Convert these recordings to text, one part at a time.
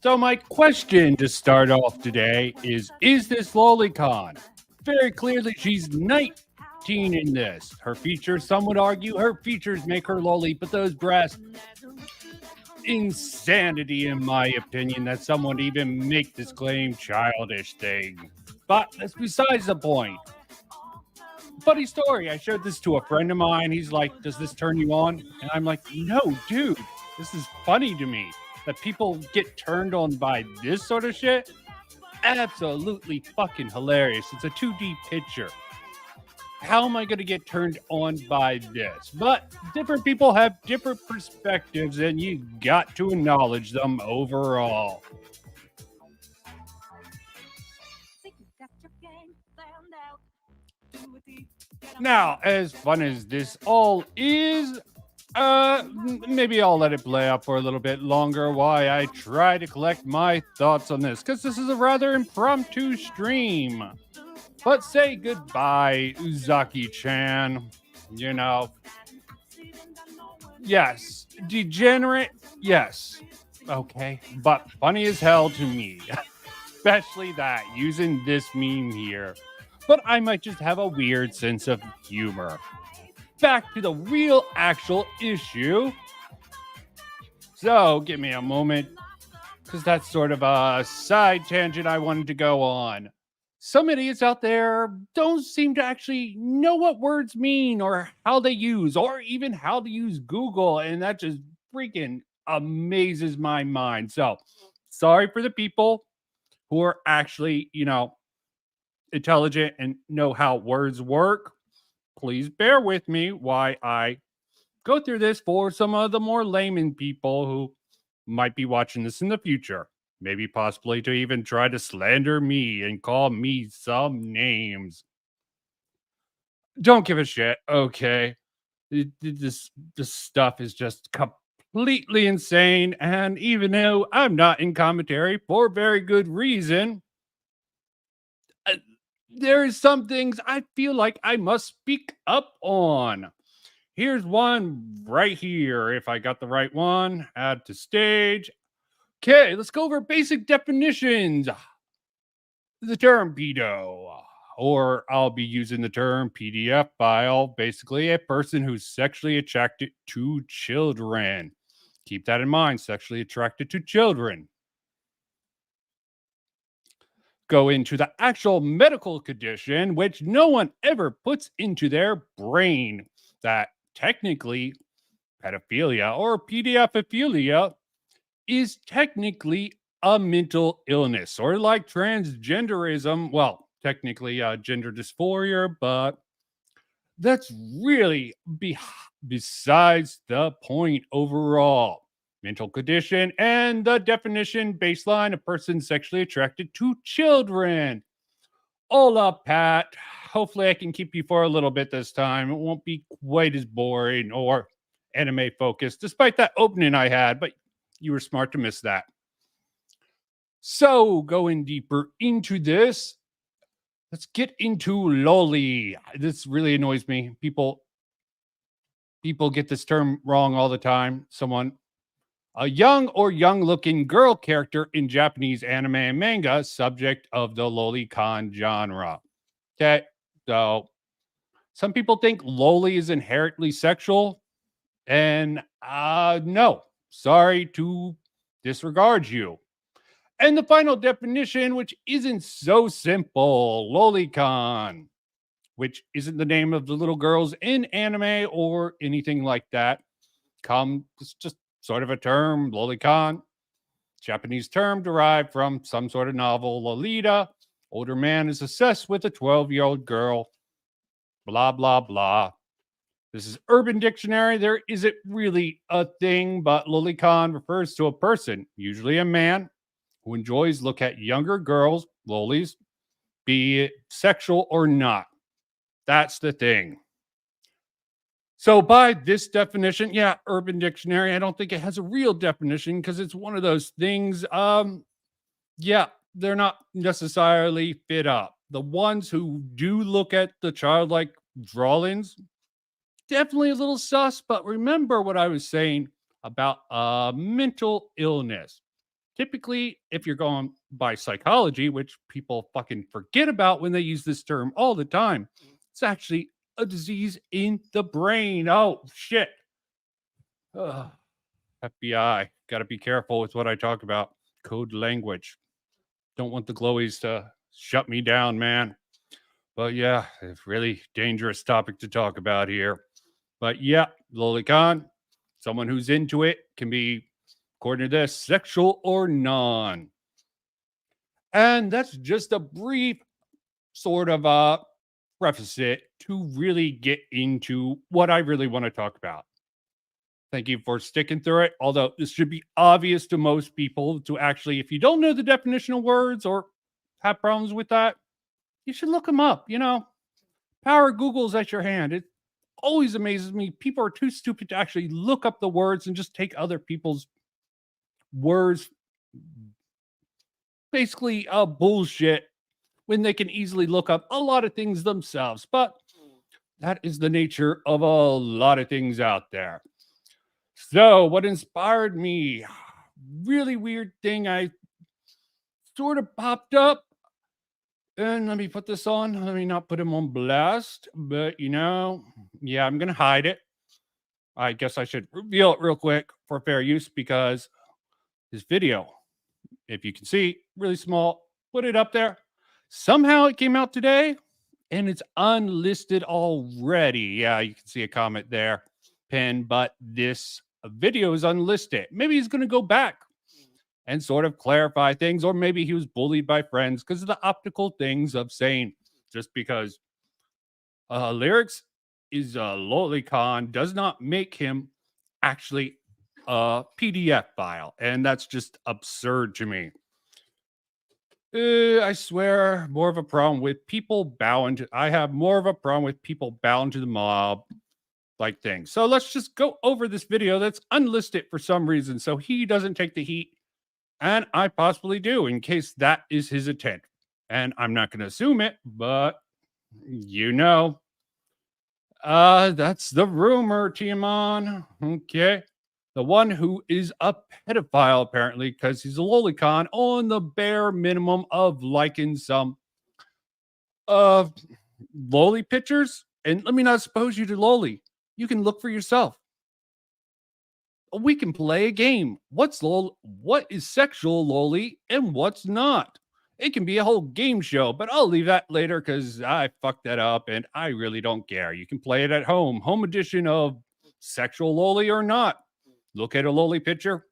So my question to start off today is this Lolicon? Very clearly she's 19 in this. Her features, some would argue, her features make her loli, but those breasts, insanity in my opinion that someone even make this claim childish thing. But that's besides the point. Funny story, I showed this to a friend of mine. He's like, does this turn you on? And I'm like, no, dude, this is funny to me. That people get turned on by this sort of shit? Absolutely fucking hilarious. It's a 2D picture. How am I going to get turned on by this? But different people have different perspectives, and you got to acknowledge them overall. Now, as fun as this all is, maybe I'll let it play out for a little bit longer while I try to collect my thoughts on this, because this is a rather impromptu stream. But say goodbye, Uzaki-chan. You know. Yes. Degenerate? Yes. Okay. But funny as hell to me. Especially that, using this meme here. But I might just have a weird sense of humor. Back to the real actual issue. So, give me a moment, because that's sort of a side tangent I wanted to go on. Some idiots out there don't seem to actually know what words mean or how they use, or even how to use Google, and that just freaking amazes my mind. So, sorry for the people who are actually, intelligent and know how words work. Please bear with me while I go through this for some of the more layman people who might be watching this in the future. Maybe possibly to even try to slander me and call me some names. Don't give a shit, okay? This stuff is just completely insane. And even though I'm not in commentary for very good reason, there is some things I feel like I must speak up on. Here's one right here. If I got the right one, add to stage. Okay, let's go over basic definitions. The term pedo, or I'll be using the term PDF file, basically a person who's sexually attracted to children. Keep that in mind, sexually attracted to children. Go into the actual medical condition, which no one ever puts into their brain, that technically pedophilia or pediophilia is technically a mental illness, or like transgenderism. Well, technically gender dysphoria, but that's really besides the point overall. Mental condition and the definition baseline: a person sexually attracted to children. All up, Pat. Hopefully I can keep you for a little bit this time. It won't be quite as boring or anime focused, despite that opening I had, but you were smart to miss that. So, going deeper into this, let's get into loli. This really annoys me. People get this term wrong all the time. A young or young-looking girl character in Japanese anime and manga, subject of the lolicon genre. Okay, so some people think loli is inherently sexual, and no, sorry to disregard you. And the final definition, which isn't so simple, lolicon, which isn't the name of the little girls in anime or anything like that. It's just sort of a term, lolicon, Japanese term derived from some sort of novel. Lolita, older man is obsessed with a 12-year-old girl, blah, blah, blah. This is Urban Dictionary. There isn't really a thing, but lolicon refers to a person, usually a man, who enjoys look at younger girls, lolis, be it sexual or not. That's the thing. So by this definition, yeah, Urban Dictionary, I don't think it has a real definition because it's one of those things, yeah, they're not necessarily fit up. The ones who do look at the childlike drawings, definitely a little sus, but remember what I was saying about mental illness. Typically, if you're going by psychology, which people fucking forget about when they use this term all the time, it's actually a disease in the brain. Oh, shit. Ugh. FBI, got to be careful with what I talk about. Code language. Don't want the glowies to shut me down, man. But yeah, it's really dangerous topic to talk about here. But yeah, Lolicon, someone who's into it can be, according to this, sexual or non. And that's just a brief sort of preface it to really get into what I really want to talk about. Thank you for sticking through it. Although this should be obvious to most people to actually, if you don't know the definition of words or have problems with that, you should look them up. You know, power of Google's at your hand. It always amazes me. People are too stupid to actually look up the words and just take other people's words, basically bullshit, when they can easily look up a lot of things themselves. But that is the nature of a lot of things out there. So what inspired me? Really weird thing I sort of popped up. And let me put this on. Let me not put him on blast. But, you know, yeah, I'm going to hide it. I guess I should reveal it real quick for fair use because this video, if you can see, really small, put it up there. Somehow it came out today and it's unlisted already. Yeah, you can see a comment there, pinned, but this video is unlisted. Maybe he's going to go back and sort of clarify things, or maybe he was bullied by friends because of the optical things of saying just because Lerix is a Lolicon does not make him actually a PDF file, and that's just absurd to me. I swear, more of a problem with people bowing to. I have more of a problem with people bowing to the mob, like things. So let's just go over this video that's unlisted for some reason, so he doesn't take the heat, and I possibly do, in case that is his intent. And I'm not going to assume it, but you know, that's the rumor, Tiamon. Okay. The one who is a pedophile, apparently, because he's a lolicon on the bare minimum of liking some loli pictures. And let me not expose you to loli. You can look for yourself. We can play a game. What is sexual loli and what's not? It can be a whole game show, but I'll leave that later because I fucked that up and I really don't care. You can play it at home. Home edition of sexual loli or not. Look at a loli picture.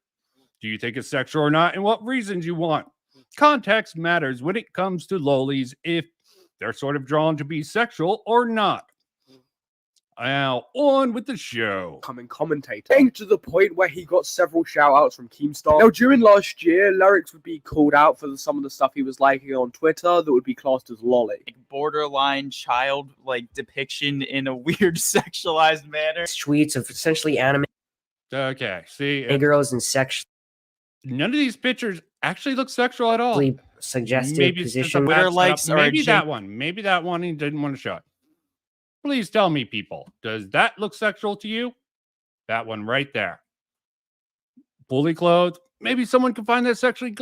Do you think it's sexual or not? And what reasons you want? Context matters when it comes to lolis, if they're sort of drawn to be sexual or not. Now, on with the show. Commentator. Getting to the point where he got several shout-outs from Keemstar. Now, during last year, Lerix would be called out for some of the stuff he was liking on Twitter that would be classed as lolly. Like borderline child depiction in a weird sexualized manner. Tweets of essentially anime Okay, see, girls and sexually none of these pictures actually look sexual at all. suggested Maybe position. Twitter likes maybe that one. Maybe that one he didn't want to show it. Please tell me, people, does that look sexual to you? That one right there. Fully clothed. Maybe someone can find that sexually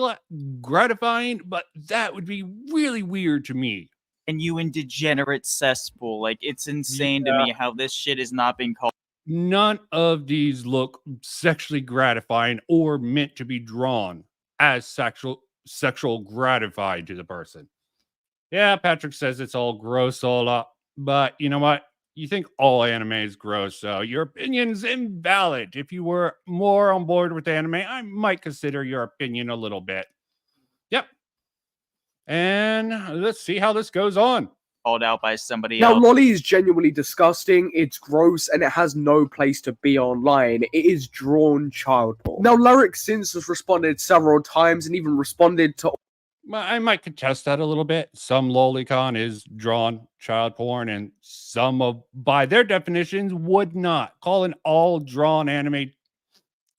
gratifying, but that would be really weird to me. And you in degenerate cesspool. It's insane to me how this shit is not being called. None of these look sexually gratifying or meant to be drawn as sexual gratified to the person. Yeah, Patrick says it's all gross, all up. But you know what? You think all anime is gross, so your opinion's invalid. If you were more on board with anime, I might consider your opinion a little bit. Yep. And let's see how this goes on. Called out by somebody now, else. lolly is genuinely disgusting, it's gross, and it has no place to be online. It is drawn child porn. Now, Lerix since has responded several times and even responded to... I might contest that a little bit. Some lolicon is drawn child porn, and some of, by their definitions, would not. Calling all drawn anime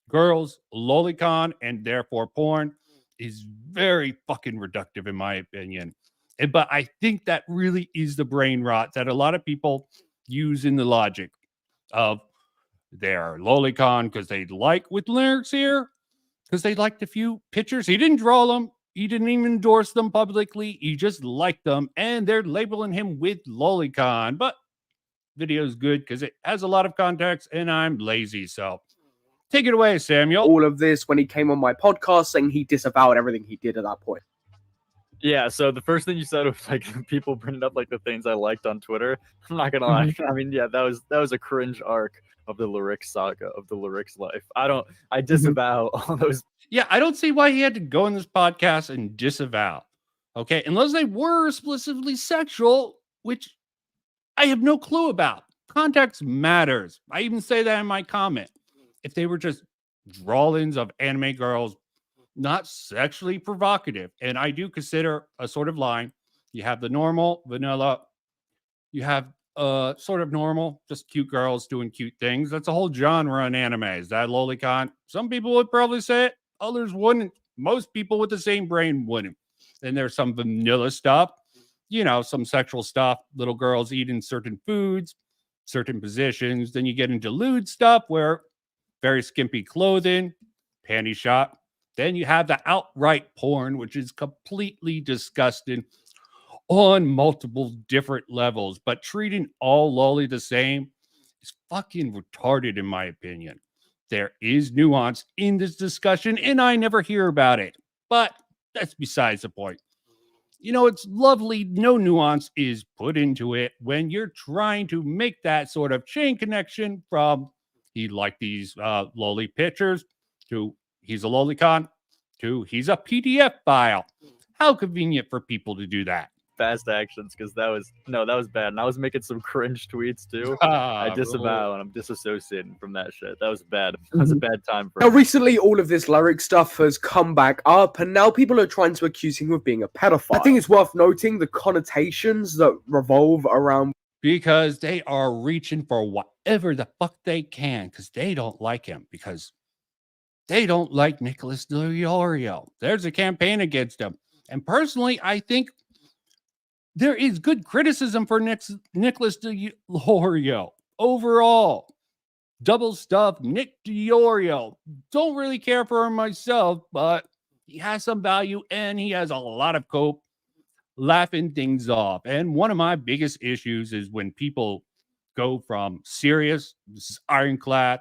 girls lolicon and therefore porn is very fucking reductive, in my opinion. But I think that really is the brain rot that a lot of people use in the logic of They're Lolicon because they like with Lerix here, because they liked a few pictures. He didn't draw them. He didn't even endorse them publicly. He just liked them, and they're labeling him with Lolicon. But video's good because it has a lot of context, and I'm lazy, so take it away, Samuel. All of this when he came on my podcast saying he disavowed everything he did at that point. Yeah, so the first thing you said was like people bringing up like the things I liked on Twitter. I'm not gonna lie. I mean, yeah, that was a cringe arc of the Lerix saga, of the Lerix life. I disavow all those. Yeah, I don't see why he had to go in this podcast and disavow. Okay, unless they were explicitly sexual, which I have no clue about. Context matters. I even say that in my comment. If they were just drawings of anime girls, not sexually provocative, and I do consider a sort of line. You have the normal, vanilla. You have sort of normal, just cute girls doing cute things. That's a whole genre in anime. Is that Lolicon? Some people would probably say it. Others wouldn't. Most people with the same brain wouldn't. And there's some vanilla stuff, you know, some sexual stuff, little girls eating certain foods, certain positions. Then you get into lewd stuff where very skimpy clothing, panty shot. Then you have the outright porn, which is completely disgusting on multiple different levels. But treating all loli the same is fucking retarded, in my opinion. There is nuance in this discussion, and I never hear about it. But that's besides the point. You know, it's lovely. No nuance is put into it when you're trying to make that sort of chain connection from he liked these loli pictures to he's a Lolicon to he's a PDF file. How convenient for people to do that. Fast actions, because that was bad, and I was making some cringe tweets too. I disavow and I'm disassociating from that shit. That was bad. That was a bad time for Now, me. recently, all of this Lerix stuff has come back up, and now people are trying to accuse him of being a pedophile. I think it's worth noting the connotations that revolve around. Because they are reaching for whatever the fuck they can because they don't like him, because they don't like Nicholas Diorio. There's a campaign against him. And personally, I think there is good criticism for Nicholas Diorio. Overall, double stuff, Nick Diorio. Don't really care for him myself, but he has some value and he has a lot of cope, laughing things off. And one of my biggest issues is when people go from serious, this is ironclad,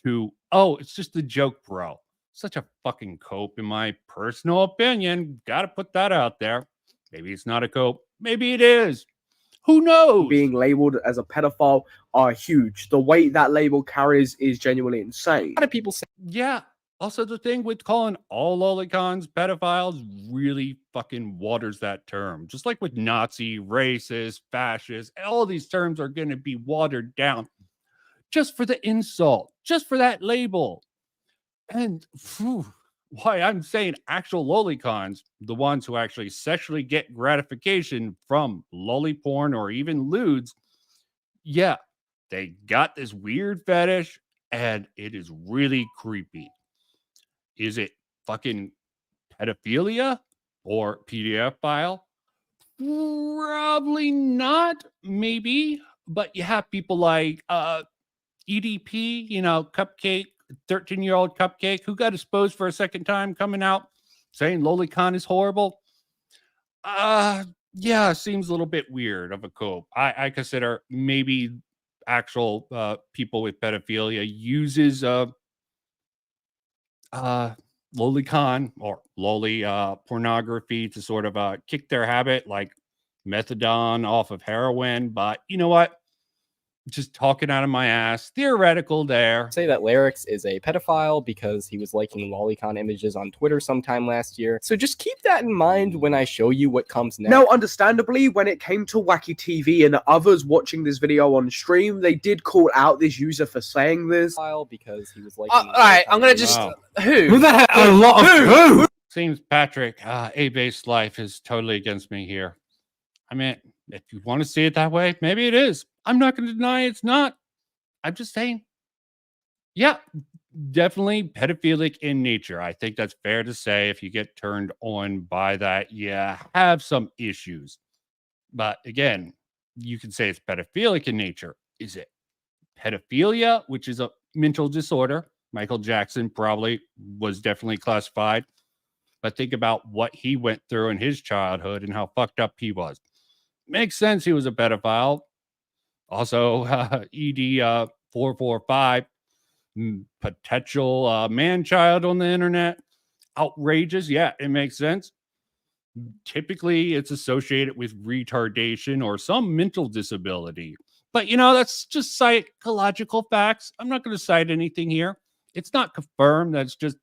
to, oh, it's just a joke, bro. Such a fucking cope, in my personal opinion. Gotta put that out there. Maybe it's not a cope. Maybe it is. Who knows? Being labeled as a pedophile are huge. The weight that label carries is genuinely insane. A lot of people say Yeah. Also, the thing with calling all Lolicons pedophiles really fucking waters that term. Just like with Nazi, racist, fascist, all these terms are going to be watered down just for the insult, just for that label. And why I'm saying actual Lolicons, the ones who actually sexually get gratification from loli porn or even lewds, yeah, they got this weird fetish and it is really creepy. Is it fucking pedophilia or PDF file? Probably not, maybe. But you have people like EDP, you know, Cupcake, 13-year-old Cupcake, who got exposed for a second time coming out saying Lolicon is horrible. Yeah, seems a little bit weird of a cope. I consider maybe actual people with pedophilia uses Lolicon or loli pornography to sort of kick their habit, like methadone off of heroin. But you know what? Just talking out of my ass. Theoretical there. Say that Lerix is a pedophile because he was liking Lolicon images on Twitter sometime last year. So just keep that in mind when I show you what comes next. Now, understandably, when it came to Wacky TV and others watching this video on stream, they did call out this user for saying this. Because he was liking. Alright, I'm gonna just Wow. who? the heck? A lot of who? Seems Patrick, A-based life is totally against me here. I mean, if you want to see it that way, maybe it is. I'm not going to deny it's not. I'm just saying, yeah, definitely pedophilic in nature. I think that's fair to say. If you get turned on by that, yeah, have some issues. But again, you can say it's pedophilic in nature. Is it pedophilia, which is a mental disorder. Michael Jackson probably was definitely classified. But think about what he went through in his childhood and how fucked up he was. Makes sense he was a pedophile. Also, ED 445, potential man-child on the internet. Outrageous. Yeah, it makes sense. Typically, it's associated with retardation or some mental disability. But, that's just psychological facts. I'm not going to cite anything here. It's not confirmed. That's just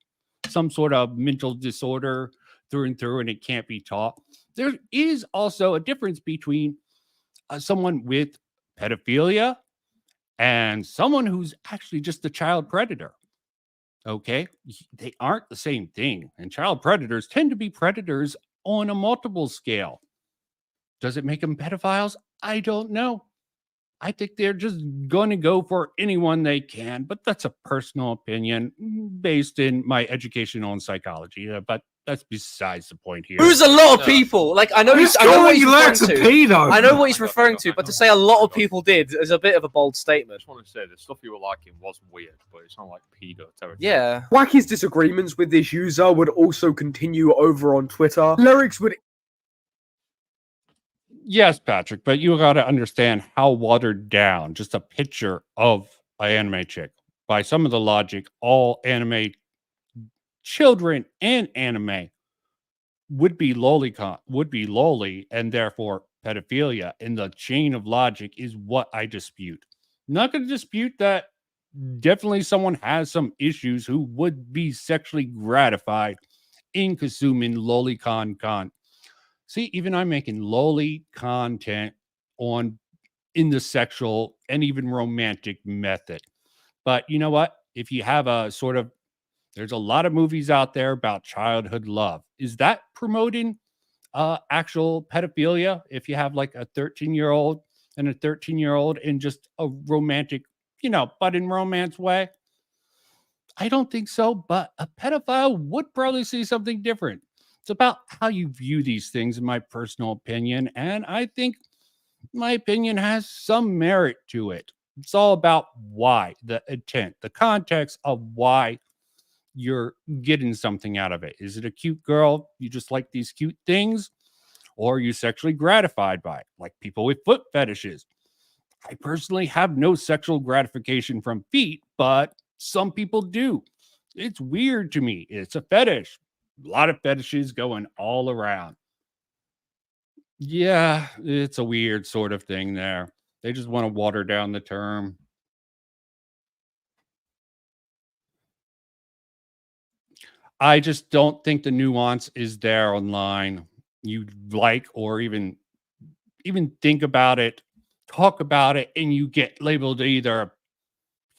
some sort of mental disorder through and through, and it can't be taught. There is also a difference between someone with pedophilia and someone who's actually just a child predator. Okay? They aren't the same thing. And child predators tend to be predators on a multiple scale. Does it make them pedophiles? I don't know. I think they're just going to go for anyone they can, but that's a personal opinion based in my education on psychology. But that's besides the point here. Who's a lot of people? Like I know what he's referring to. pedo. I know what he's referring to, but to say a lot of people did is a bit of a bold I statement. just want to say the stuff you were liking was weird, but it's not like pedo territory. Yeah. Wacky's disagreements with this user would also continue over on Twitter. Lerix would Yes, Patrick, but you got to understand how watered down just a picture of an anime chick by some of the logic, all anime children and anime would be lolicon, would be loli, and therefore pedophilia. And the chain of logic is what I dispute. Not going to dispute that definitely someone has some issues who would be sexually gratified in consuming lolicon content. See, even I'm making loli content in the sexual and even romantic method. But you know what? If you have a sort of, there's a lot of movies out there about childhood love. Is that promoting actual pedophilia? If you have like a 13-year-old and a 13-year-old in just a romantic, but in romance way? I don't think so, but a pedophile would probably see something different. It's about how you view these things, in my personal opinion. And I think my opinion has some merit to it. It's all about why, the intent, the context of why you're getting something out of it. Is it a cute girl? You just like these cute things? Or are you sexually gratified by it? Like people with foot fetishes. I personally have no sexual gratification from feet, but some people do. It's weird to me. It's a fetish. A lot of fetishes going all around. Yeah, it's a weird sort of thing there. They just want to water down the term. I just don't think the nuance is there online. You like or even think about it, talk about it, and you get labeled either a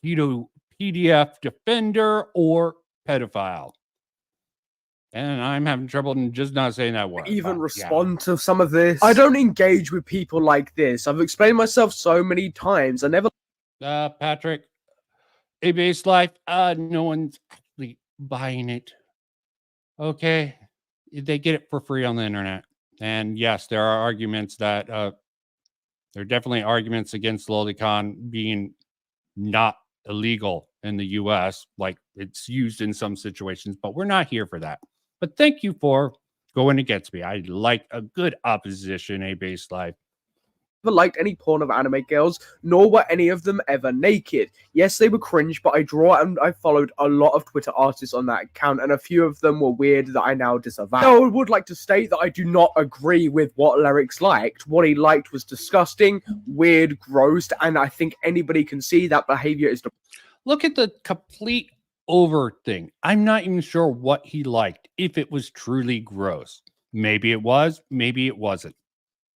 PDF defender or pedophile. And I'm having trouble just not saying that word. even respond to some of this. I don't engage with people like this. I've explained myself so many times. I never Patrick, A Base Life, no one's actually buying it. Okay. They get it for free on the internet. And yes, there are arguments that there are definitely arguments against Lolicon being not illegal in the US, like it's used in some situations, but we're not here for that. But thank you for going against me. I like a good opposition, A Base Life. liked any porn of anime girls, nor were any of them ever naked. Yes, they were cringe, but I draw and I followed a lot of Twitter artists on that account, and a few of them were weird that I now disavow. Now, I would like to state that I do not agree with what Lerix liked. What he liked was disgusting, weird, gross, and I think anybody can see that behavior is... Look at the complete over thing. I'm not even sure what he liked, if it was truly gross. Maybe it was, maybe it wasn't.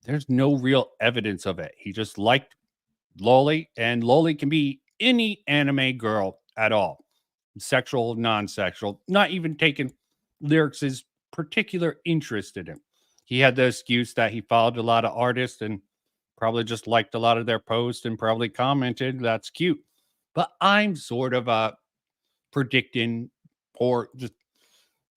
There's no real evidence of it. He just liked Loli, and Loli can be any anime girl at all. Sexual, non-sexual, not even taking Lerix's particular interest in him. He had the excuse that he followed a lot of artists and probably just liked a lot of their posts and probably commented, that's cute. But I'm sort of predicting or just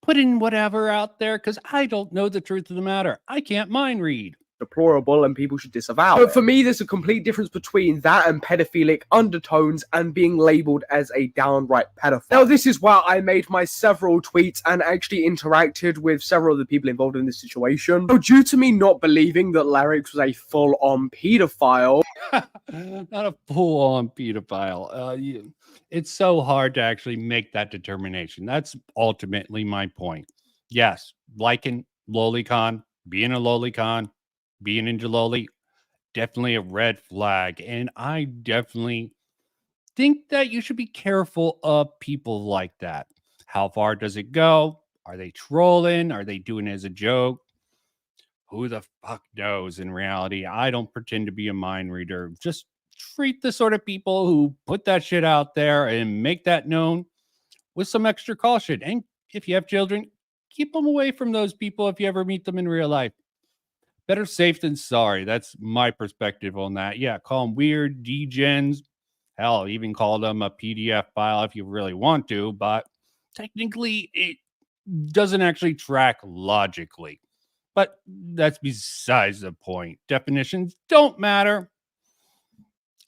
putting whatever out there because I don't know the truth of the matter. I can't mind read. deplorable and people should disavow it. But for me, there's a complete difference between that and pedophilic undertones and being labeled as a downright pedophile. Now, this is why I made my several tweets and actually interacted with several of the people involved in this situation. So due to me not believing that Lerix was a full-on pedophile, not a full-on pedophile. It's so hard to actually make that determination. That's ultimately my point. Yes, liking Lolicon, being a Lolicon, being into Loli, definitely a red flag. And I definitely think that you should be careful of people like that. How far does it go? Are they trolling? Are they doing it as a joke? Who the fuck knows in reality? I don't pretend to be a mind reader. Just treat the sort of people who put that shit out there and make that known with some extra caution. And if you have children, keep them away from those people if you ever meet them in real life. Better safe than sorry. That's my perspective on that. Yeah, call them weird, degens. Hell, even call them a PDF file if you really want to, but technically it doesn't actually track logically. But that's besides the point. Definitions don't matter.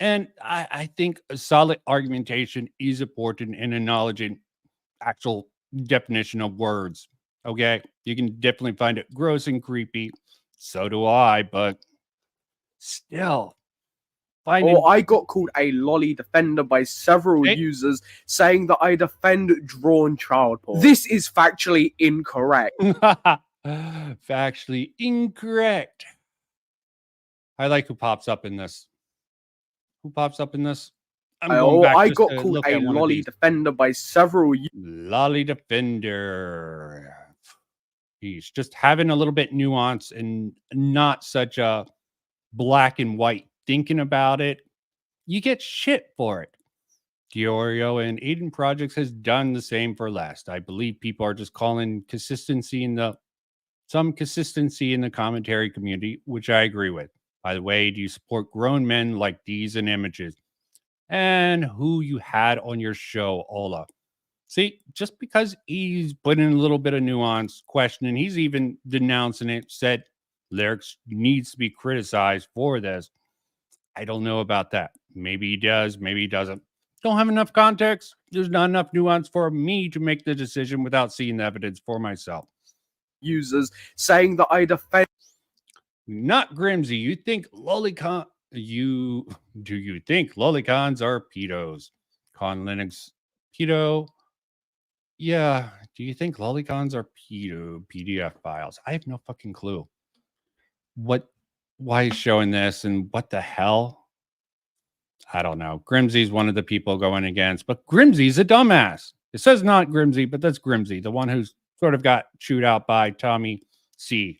And I think a solid argumentation is important in acknowledging actual definition of words. Okay, you can definitely find it gross and creepy. So do I, but still. or I got called a lolly defender by several users saying that I defend drawn child porn. This is factually incorrect. Factually incorrect. I like who pops up in this. Who pops up in this? I got called a lolly defender by several lolly defender. He's just having a little bit nuance and not such a black and white thinking about it. You get shit for it. Diorio and Aiden Projects has done the same for last. I believe people are just calling some consistency in the commentary community, which I agree with. By the way, do you support grown men like these in images? And who you had on your show, Ola. See, just because he's putting a little bit of nuance, questioning, he's even denouncing it, said Lerix needs to be criticized for this. I don't know about that. Maybe he does, maybe he doesn't. Don't have enough context. There's not enough nuance for me to make the decision without seeing the evidence for myself. Users saying that I defend. Not Grimsy. You think Lolicon? Do you think Lolicons are pedos? Con Linux pedo. Yeah. Do you think Lolicons are PDF files? I have no fucking clue. Why he's showing this and what the hell? I don't know. Grimsy's one of the people going against, but Grimsy's a dumbass. It says not Grimsy, but that's Grimsy, the one who's sort of got chewed out by Tommy C.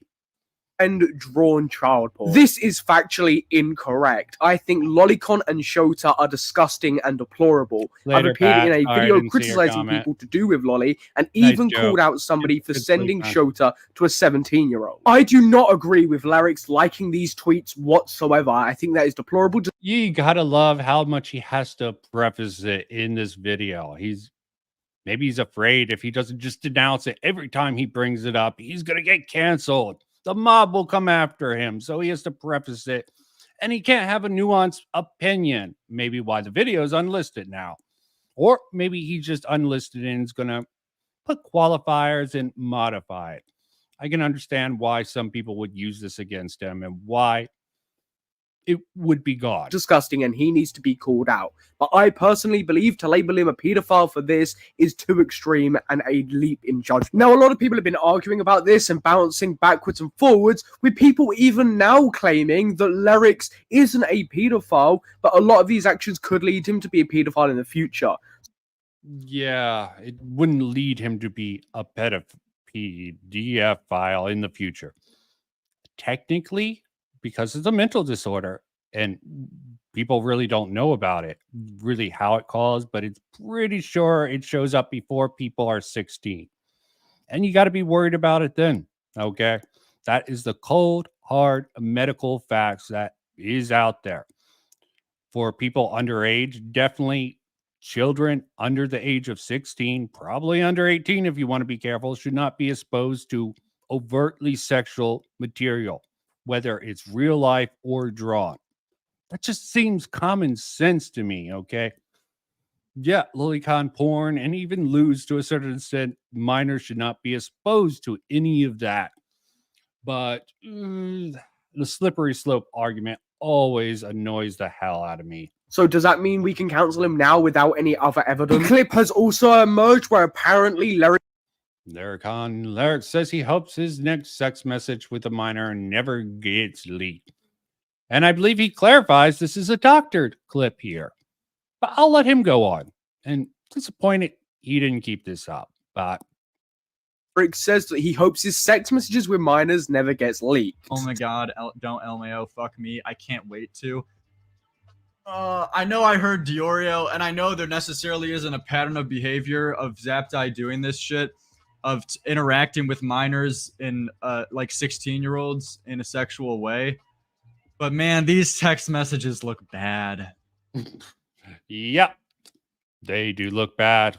And drawn child porn. This is factually incorrect. I think Lolicon and Shota are disgusting and deplorable. I've appeared in a video criticizing people to do with Lolly and even called out somebody for sending Shota to a 17-year-old. I do not agree with Lerix liking these tweets whatsoever. I think that is deplorable. You gotta love how much he has to preface it in this video. Maybe he's afraid if he doesn't just denounce it every time he brings it up, he's gonna get canceled. The mob will come after him, so he has to preface it. And he can't have a nuanced opinion. Maybe why the video is unlisted now. Or maybe he's just unlisted and is going to put qualifiers and modify it. I can understand why some people would use this against him and why it would be gone. Disgusting, and he needs to be called out. But I personally believe to label him a pedophile for this is too extreme and a leap in judgment. Now, a lot of people have been arguing about this and bouncing backwards and forwards, with people even now claiming that Lerix isn't a pedophile, but a lot of these actions could lead him to be a pedophile in the future. Yeah, it wouldn't lead him to be a PDF file in the future. Technically, because it's a mental disorder and people really don't know about it, really how it caused, but it's pretty sure it shows up before people are 16. And you got to be worried about it then, okay? That is the cold, hard medical facts that is out there. For people underage, definitely children under the age of 16, probably under 18 if you want to be careful, should not be exposed to overtly sexual material. whether it's real life or drawn. That just seems common sense to me, okay? Yeah, Lolicon porn and even lewds to a certain extent, minors should not be exposed to any of that. But the slippery slope argument always annoys the hell out of me. So does that mean we can cancel him now without any other evidence? The clip has also emerged where apparently Lerix says he hopes his next sex message with a minor never gets leaked. And I believe he clarifies this is a doctored clip here. But I'll let him go on. And disappointed he didn't keep this up. But Lerix says that he hopes his sex messages with minors never gets leaked. Oh my god, don't LMAO, fuck me. I can't wait to. I know I heard Diorio, and I know there necessarily isn't a pattern of behavior of Zaptai doing this shit, of interacting with minors in like 16-year-olds in a sexual way. But man, these text messages look bad. yep, they do look bad.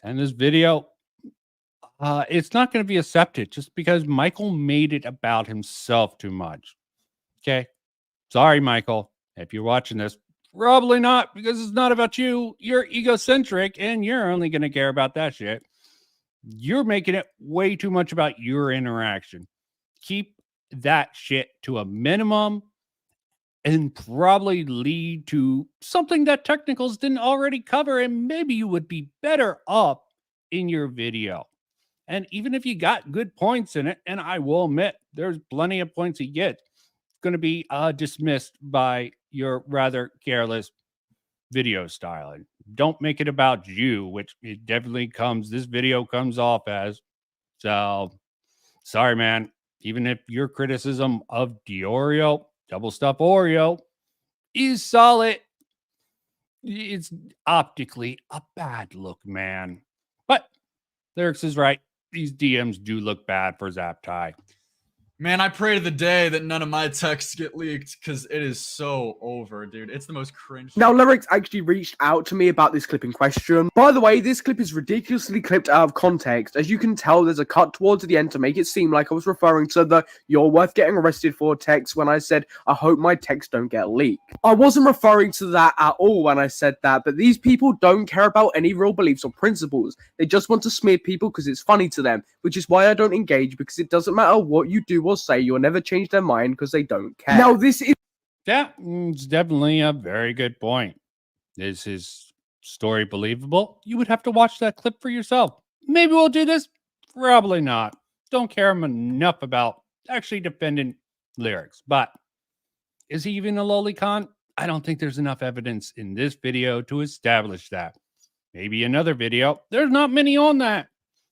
And this video, it's not going to be accepted just because Michael made it about himself too much. Okay? Sorry, Michael. If you're watching this, probably not, because it's not about you. You're egocentric, and you're only going to care about that shit. You're making it way too much about your interaction. Keep that shit to a minimum and probably lead to something that technicals didn't already cover, and maybe you would be better off in your video. And even if you got good points in it, and I will admit there's plenty of points you get, it's going to be dismissed by your rather careless video style. And don't make it about you, which it definitely comes, this video comes off as. So, sorry, man. Even if your criticism of Diorio, double stuff Oreo, is solid, it's optically a bad look, man. But Lerix is right. These DMs do look bad for Zaptai. Man, I pray to the day that none of my texts get leaked, because it is so over, dude. It's the most cringe. Now, Lerix actually reached out to me about this clip in question. By the way, this clip is ridiculously clipped out of context. As you can tell, there's a cut towards the end to make it seem like I was referring to the "you're worth getting arrested for" text when I said, I hope my texts don't get leaked. I wasn't referring to that at all when I said that, but these people don't care about any real beliefs or principles. They just want to smear people because it's funny to them, which is why I don't engage, because it doesn't matter what you do or say, you'll never change their mind because they don't care. Now, this is... Yeah, it's definitely a very good point. Is his story believable? You would have to watch that clip for yourself. Maybe we'll do this. Probably not. Don't care enough about actually defending Lerix. But is he even a Lolicon? I don't think there's enough evidence in this video to establish that. Maybe another video. There's not many on that.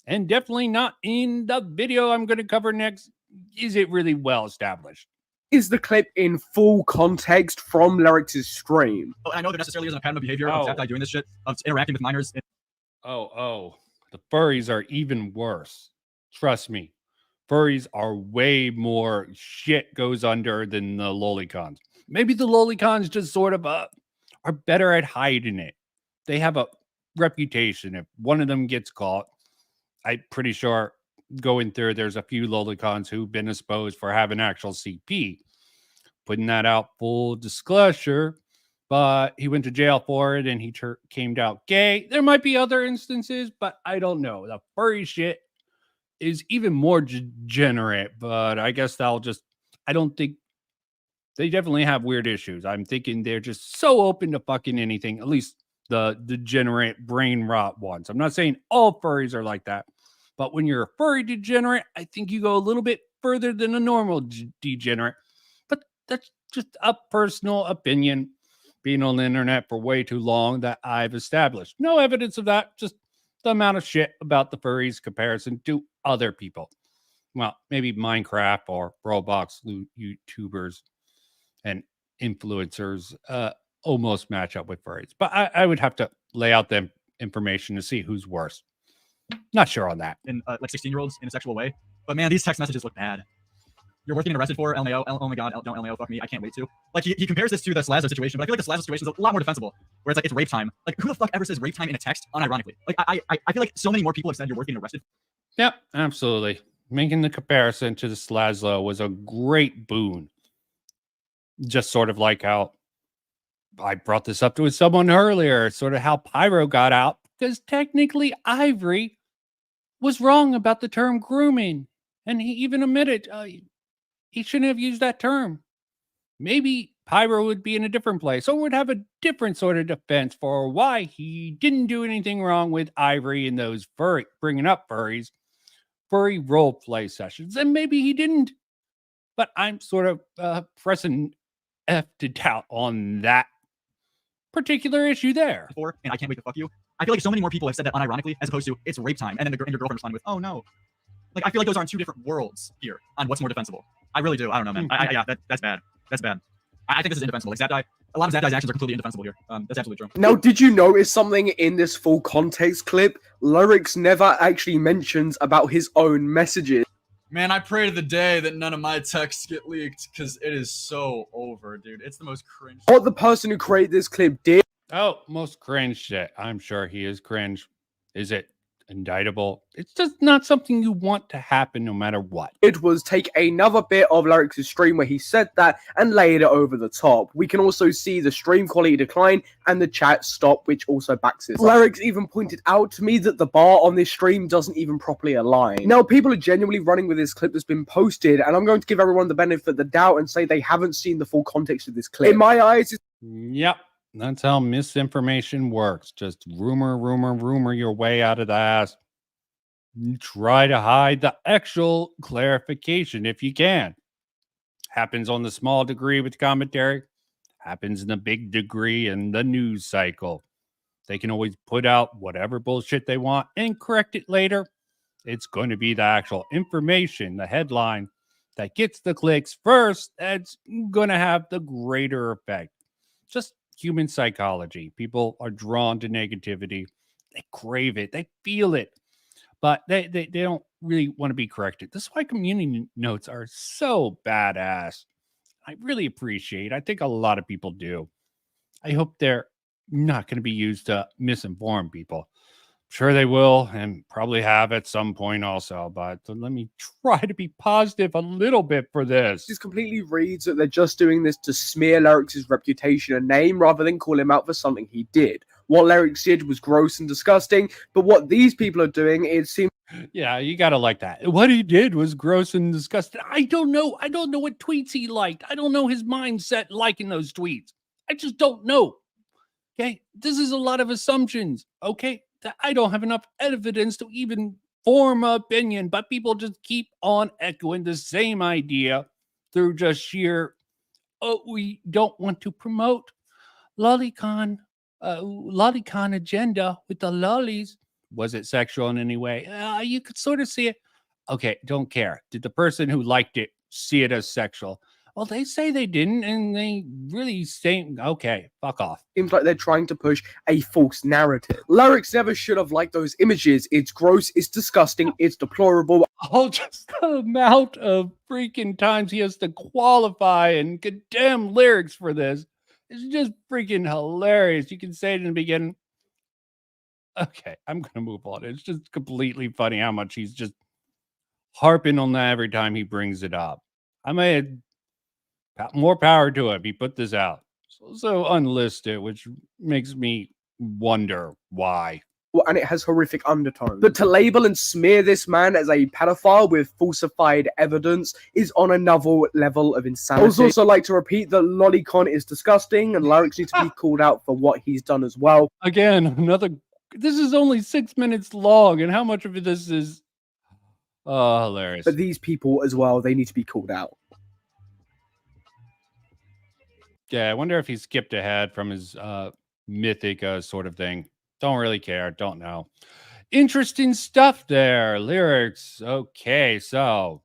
And definitely not in the video I'm going to cover next. Is it really well established? Is the clip in full context from Lerix's stream. I know there necessarily isn't a pattern of behavior of Zaptai doing this shit, of interacting with minors. The furries are even worse. Trust me. Furries are way more shit goes under than the Lolicons. Maybe the Lolicons just sort of are better at hiding it. They have a reputation. If one of them gets caught, I'm pretty sure going through, there's a few Lolicons who've been exposed for having actual CP. Putting that out, full disclosure, but he went to jail for it and he came out gay. There might be other instances, but I don't know. The furry shit is even more degenerate, but I guess I don't think they definitely have weird issues. I'm thinking they're just so open to fucking anything, at least the degenerate brain rot ones. I'm not saying all furries are like that. But when you're a furry degenerate, I think you go a little bit further than a normal degenerate. But that's just a personal opinion, being on the internet for way too long, that I've established. No evidence of that, just the amount of shit about the furries comparison to other people. Well, maybe Minecraft or Roblox YouTubers and influencers almost match up with furries. But I would have to lay out the information to see who's worse. Not sure on that. In like 16-year-olds in a sexual way. But man, these text messages look bad. You're worth getting arrested for, LMAO. Oh my god, don't LMAO, fuck me. I can't wait to. Like, he compares this to the Slazo situation, but I feel like the Slazo situation is a lot more defensible. Where it's like, it's rape time. Like, who the fuck ever says rape time in a text unironically? Like, I feel like so many more people have said you're worth getting arrested. Yep, absolutely. making the comparison to the Slaslow was a great boon. Just sort of like how I brought this up to someone earlier, sort of how Pyro got out, because technically Ivory was wrong about the term grooming. And he even admitted he shouldn't have used that term. Maybe Pyro would be in a different place or would have a different sort of defense for why he didn't do anything wrong with Ivory in those bringing up furry role play sessions. And maybe he didn't. But I'm sort of pressing F to doubt on that particular issue there. Before, and I can't wait to fuck you. I feel like so many more people have said that unironically, as opposed to it's rape time, and then and your girlfriend responded with, "Oh no." Like I feel like those are on two different worlds here on what's more defensible. I really do. I don't know, man. Yeah, that's bad. That's bad. I think this is indefensible. Like Zapdie, a lot of Zapdie's actions are completely indefensible here. That's absolutely true. Now, did you notice something in this full context clip? Lerix never actually mentions about his own messages. Man, I pray to the day that none of my texts get leaked, because it is so over, dude. It's the most cringe. What the person who created this clip did Oh, most cringe shit. I'm sure he is cringe. Is it indictable? It's just not something you want to happen no matter what. was take another bit of Lerix's stream where he said that and laid it over the top. We can also see the stream quality decline and the chat stop, which also backs it. Lerix even pointed out to me that the bar on this stream doesn't even properly align. Now, people are genuinely running with this clip that's been posted, and I'm going to give everyone the benefit of the doubt and say they haven't seen the full context of this clip. In my eyes, Yep. That's how misinformation works. Just rumor your way out of the ass. You try to hide the actual clarification if you can. Happens on the small degree with commentary. Happens in the big degree in the news cycle. They can always put out whatever bullshit they want and correct it later. It's going to be the actual information, the headline that gets the clicks first, that's going to have the greater effect. Just human psychology. People are drawn to negativity. They crave it. They feel it. But they don't really want to be corrected. This is why community notes are so badass. I really appreciate. I think a lot of people do. I hope they're not going to be used to misinform people. Sure they will, and probably have at some point also, but let me try to be positive a little bit for this. This completely reads that they're just doing this to smear Lerix's reputation and name rather than call him out for something he did. What Lerix did was gross and disgusting, but what these people are doing, it seems... Yeah, you gotta like that. What he did was gross and disgusting. I don't know. I don't know what tweets he liked. I don't know his mindset liking those tweets. I just don't know. Okay? This is a lot of assumptions. Okay? I don't have enough evidence to even form an opinion, but people just keep on echoing the same idea through just sheer, oh, we don't want to promote Lolicon agenda with the lollies. Was it sexual in any way? You could sort of see it. Okay, don't care. Did the person who liked it see it as sexual? Well, they say they didn't, and they really say, okay, fuck off. Seems like they're trying to push a false narrative. Lerix never should have liked those images. It's gross, it's disgusting, it's deplorable. Oh, just the amount of freaking times he has to qualify and condemn Lerix for this. It's just freaking hilarious. You can say it in the beginning. Okay, I'm going to move on. It's just completely funny how much he's just harping on that every time he brings it up. I mean, more power to him. He put this out. So unlisted, which makes me wonder why. And it has horrific undertones. But to label and smear this man as a pedophile with falsified evidence is on another level of insanity. I would also like to repeat that Lolicon is disgusting and Lerix needs to be called out for what he's done as well. Again, this is only 6 minutes long, and how much of this is hilarious. But these people as well, they need to be called out. Yeah, I wonder if he skipped ahead from his mythic sort of thing. Don't really care. Don't know. Interesting stuff there. Lerix. Okay, so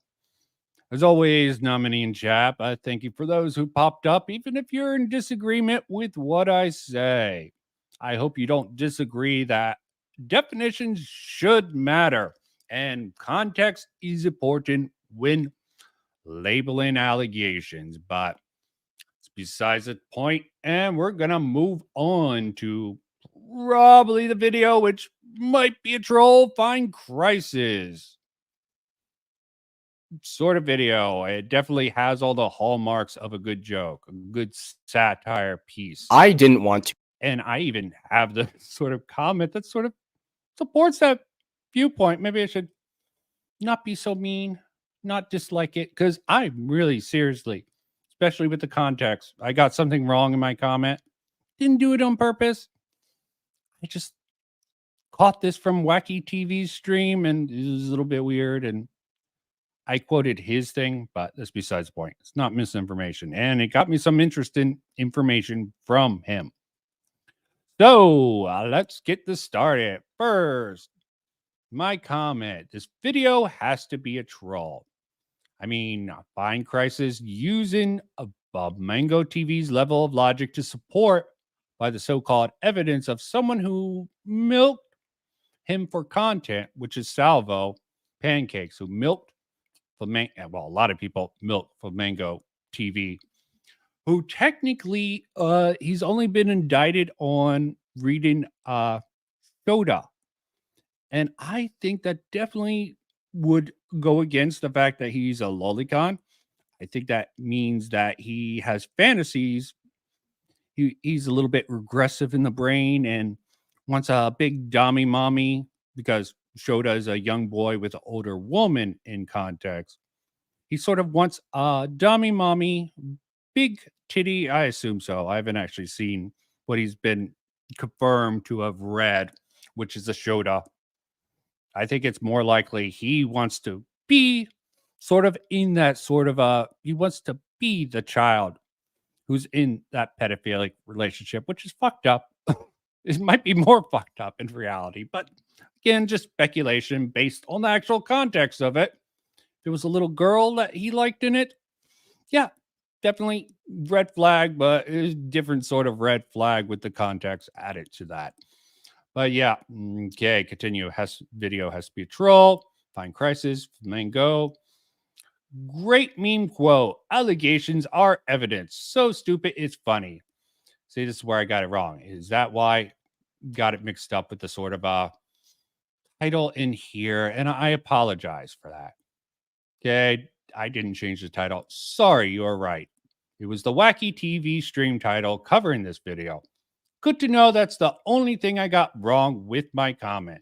as always, nominee and chat, I thank you for those who popped up, even if you're in disagreement with what I say. I hope you don't disagree that definitions should matter and context is important when labeling allegations, but besides the point, and we're gonna move on to probably the video which might be a troll. FindCrisis. sort of video. It definitely has all the hallmarks of a good joke, a good satire piece. I didn't want to. And I even have the sort of comment that sort of supports that viewpoint. Maybe I should not be so mean, not dislike it, because I really seriously, especially with the context, I got something wrong in my comment. Didn't do it on purpose. I just caught this from Wacky TV's stream, and it was a little bit weird, and I quoted his thing, but that's besides the point. It's not misinformation, and it got me some interesting information from him. So let's get this started. First, my comment. This video has to be a troll. I mean, FindCrisis using a FlamencoTV's level of logic to support by the so-called evidence of someone who milked him for content, which is Salvo Pancakes, who milked Flamenco. Well, a lot of people milk FlamencoTV, who technically he's only been indicted on reading Shoda. And I think that definitely would go against the fact that he's a lolicon. I think that means that he has fantasies. He's a little bit regressive in the brain and wants a big dommy mommy, because Shoda is a young boy with an older woman in context. He sort of wants a dommy mommy, big titty. I assume so. I haven't actually seen what he's been confirmed to have read, which is a Shoda. I think it's more likely he wants to be sort of in that sort of he wants to be the child who's in that pedophilic relationship, which is fucked up. It might be more fucked up in reality, but again, just speculation based on the actual context of it. There was a little girl that he liked in it. Yeah, definitely red flag, but it was different sort of red flag with the context added to that. But yeah, okay, continue. Video has to be a troll. FindCrisis, Flamenco. Great meme quote. Allegations are evidence. So stupid, it's funny. See, this is where I got it wrong. Is that why I got it mixed up with the sort of title in here? And I apologize for that. Okay, I didn't change the title. Sorry, you are right. It was the Wacky TV stream title covering this video. Good to know that's the only thing I got wrong with my comment.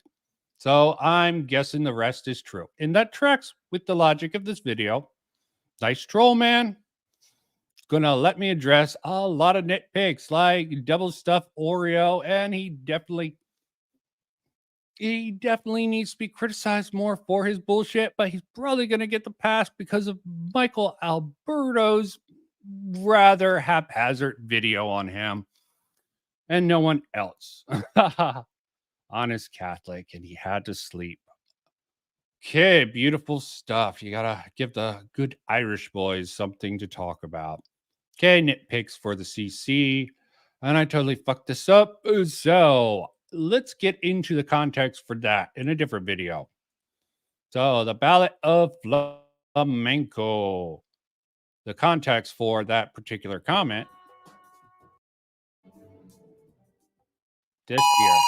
So I'm guessing the rest is true. And that tracks with the logic of this video. Nice troll, man. It's gonna let me address a lot of nitpicks like double stuffed Oreo, and he definitely needs to be criticized more for his bullshit, but he's probably gonna get the pass because of Michael Alberto's rather haphazard video on him. And no one else. Honest Catholic, and he had to sleep. Okay, beautiful stuff. You gotta give the good Irish boys something to talk about. Okay, nitpicks for the CC. And I totally fucked this up. So let's get into the context for that in a different video. So the Ballad of Flamenco. The context for that particular comment. This here.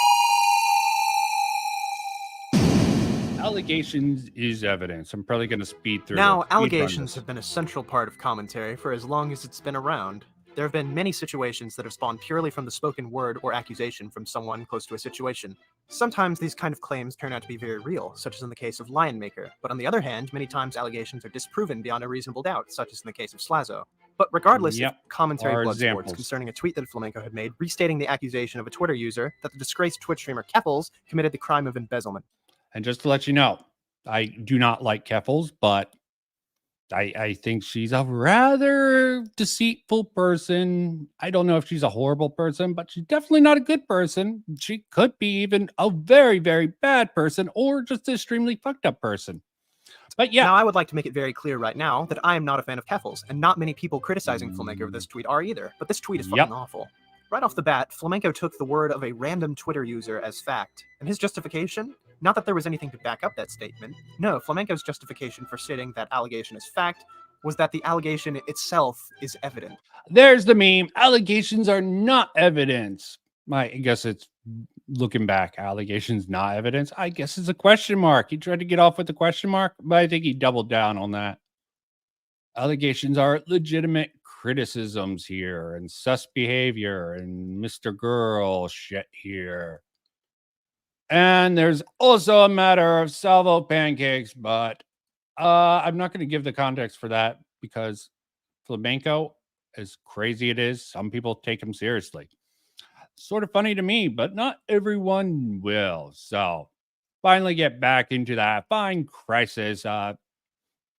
Allegations is evidence. I'm probably going to speed through Now, it. allegations have been a central part of commentary for as long as it's been around. There have been many situations that have spawned purely from the spoken word or accusation from someone close to a situation. Sometimes these kind of claims turn out to be very real, such as in the case of Lionmaker, but on the other hand, many times allegations are disproven beyond a reasonable doubt, such as in the case of Slazo. But regardless, if commentary blood sports concerning a tweet that Flamenco had made, restating the accusation of a Twitter user that the disgraced Twitch streamer Keffels committed the crime of embezzlement. And just to let you know, I do not like Keffels, but I think she's a rather deceitful person. I don't know if she's a horrible person, but she's definitely not a good person. She could be even a very, very bad person or just an extremely fucked up person. But yeah. Now, I would like to make it very clear right now that I am not a fan of Keffels, and not many people criticizing Flamenco for this tweet are either, but this tweet is fucking awful. Right off the bat, Flamenco took the word of a random Twitter user as fact, and his justification? Not that there was anything to back up that statement. No, Flamenco's justification for stating that allegation as fact was that the allegation itself is evident. There's the meme. Allegations are not evidence. I guess it's looking back, allegations not evidence. I guess it's a question mark. He tried to get off with a question mark, but I think he doubled down on that. Allegations are legitimate criticisms here and sus behavior and Mr. Girl shit here. And there's also a matter of salvo pancakes, but I'm not going to give the context for that because flamenco, as crazy it is, some people take him seriously. Sort of funny to me, but not everyone will. So finally get back into that FindCrisis.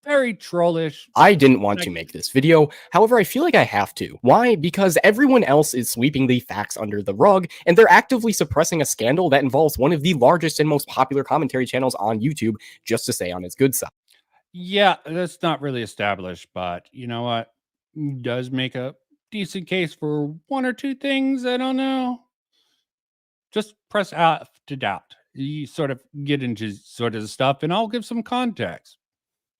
Very trollish. I didn't want to make this video, however I feel like I have to. Why? Because everyone else is sweeping the facts under the rug, and they're actively suppressing a scandal that involves one of the largest and most popular commentary channels on YouTube, just to stay on its good side. Yeah, that's not really established, but you know what? Does make a decent case for one or two things. I don't know. Just press out to doubt. You sort of get into sort of the stuff, and I'll give some context.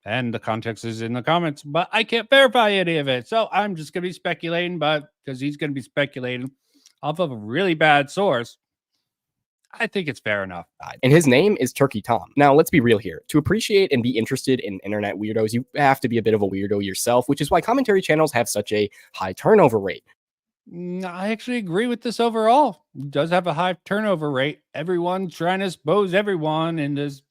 And the context is in the comments, but I can't verify any of it. So I'm just going to be speculating, but because he's going to be speculating off of a really bad source, I think it's fair enough. And his name is Turkey Tom. Now, let's be real here. To appreciate and be interested in internet weirdos, you have to be a bit of a weirdo yourself, which is why commentary channels have such a high turnover rate. I actually agree with this overall. It does have a high turnover rate. Everyone's trying to expose everyone in this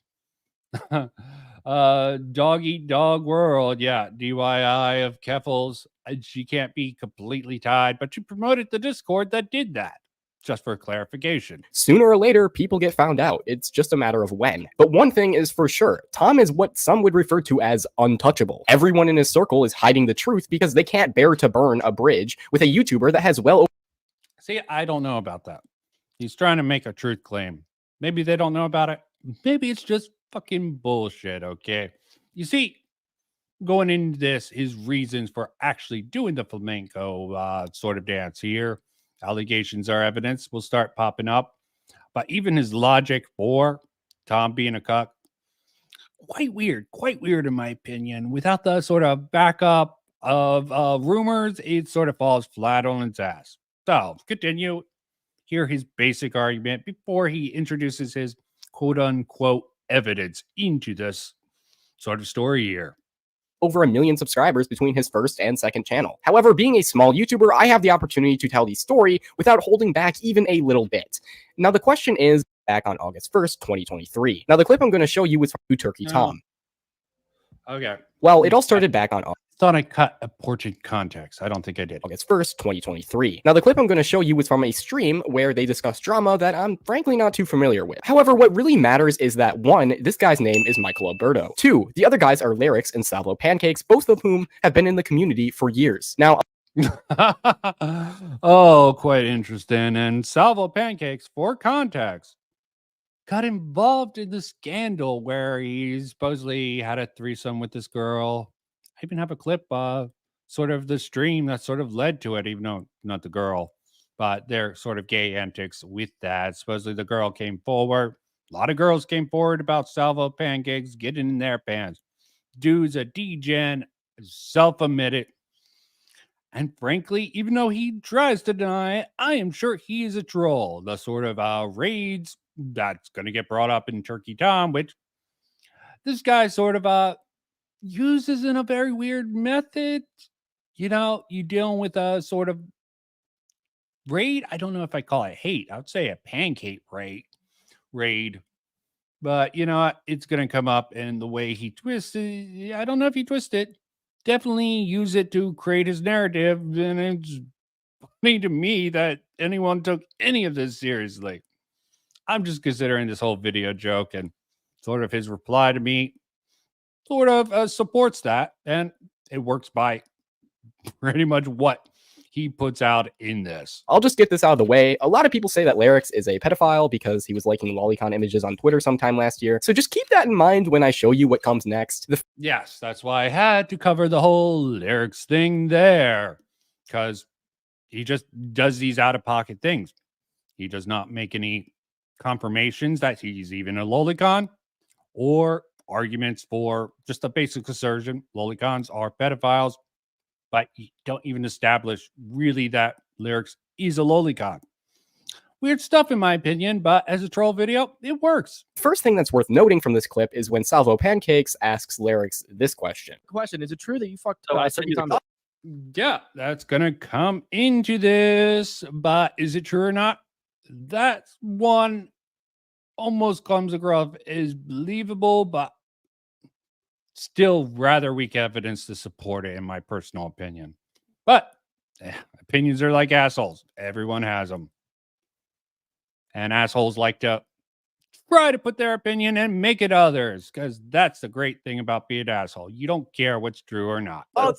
dog eat dog world. Yeah, DIY of Keffels. She can't be completely tied, but you promoted the Discord that did that. Just for clarification. Sooner or later, people get found out. It's just a matter of when. But one thing is for sure, Tom is what some would refer to as untouchable. Everyone in his circle is hiding the truth because they can't bear to burn a bridge with a YouTuber that has well... See, I don't know about that. He's trying to make a truth claim. Maybe they don't know about it. Maybe it's just fucking bullshit, okay? You see, going into this, his reasons for actually doing the flamenco sort of dance here, allegations are evidence, will start popping up. But even his logic for Tom being a cuck, quite weird in my opinion. Without the sort of backup of rumors, it sort of falls flat on its ass. So, continue. Hear his basic argument before he introduces his quote-unquote evidence into this sort of story here. Over 1 million subscribers between his first and second channel. However, being a small YouTuber, I have the opportunity to tell the story without holding back even a little bit. Now, the question is, back on August 1st, 2023. Now, the clip I'm going to show you is from Turkey Tom. Okay. Well, it all started back on thought I cut important context. I don't think I did. August 1st, 2023. Now, the clip I'm going to show you was from a stream where they discuss drama that I'm frankly not too familiar with. However, what really matters is that 1, this guy's name is Michael Alberto. 2, the other guys are Lerix and Salvo Pancakes, both of whom have been in the community for years. Now, oh, quite interesting. And Salvo Pancakes, for context, got involved in the scandal where he supposedly had a threesome with this girl. I even have a clip sort of the stream that sort of led to it, even though not the girl, but their sort of gay antics with that. Supposedly the girl came forward. A lot of girls came forward about Salvo Pancakes getting in their pants. Dude's a degen, self-admitted. And frankly, even though he tries to deny it, I am sure he is a troll. The sort of raids that's going to get brought up in Turkey Tom, which this guy sort of uses in a very weird method. You know, you dealing with a sort of raid. I don't know if I call it hate. I would say a pancake raid. But you know, it's going to come up, and the way he twists it, I don't know if he twisted it. Definitely use it to create his narrative. And it's funny to me that anyone took any of this seriously. I'm just considering this whole video joke, and sort of his reply to me sort of supports that, and it works by pretty much what he puts out in this. I'll just get this out of the way. A lot of people say that Lerix is a pedophile because he was liking Lolicon images on Twitter sometime last year. So just keep that in mind when I show you what comes next. Yes, that's why I had to cover the whole Lerix thing there, because he just does these out-of-pocket things. He does not make any confirmations that he's even a Lolicon or arguments for just a basic assertion. Lolicons are pedophiles, but you don't even establish really that Lerix is a Lolicon, Weird stuff, in my opinion, but as a troll video, it works. First thing that's worth noting from this clip is when Salvo Pancakes asks Lerix this question. Is it true that you fucked I sent you the Tom? Yeah, that's gonna come into this, but is it true or not? That one almost comes across as believable, but still rather weak evidence to support it, in my personal opinion. But opinions are like assholes. Everyone has them. And assholes like to try to put their opinion and make it others, because that's the great thing about being an asshole. You don't care what's true or not. Oh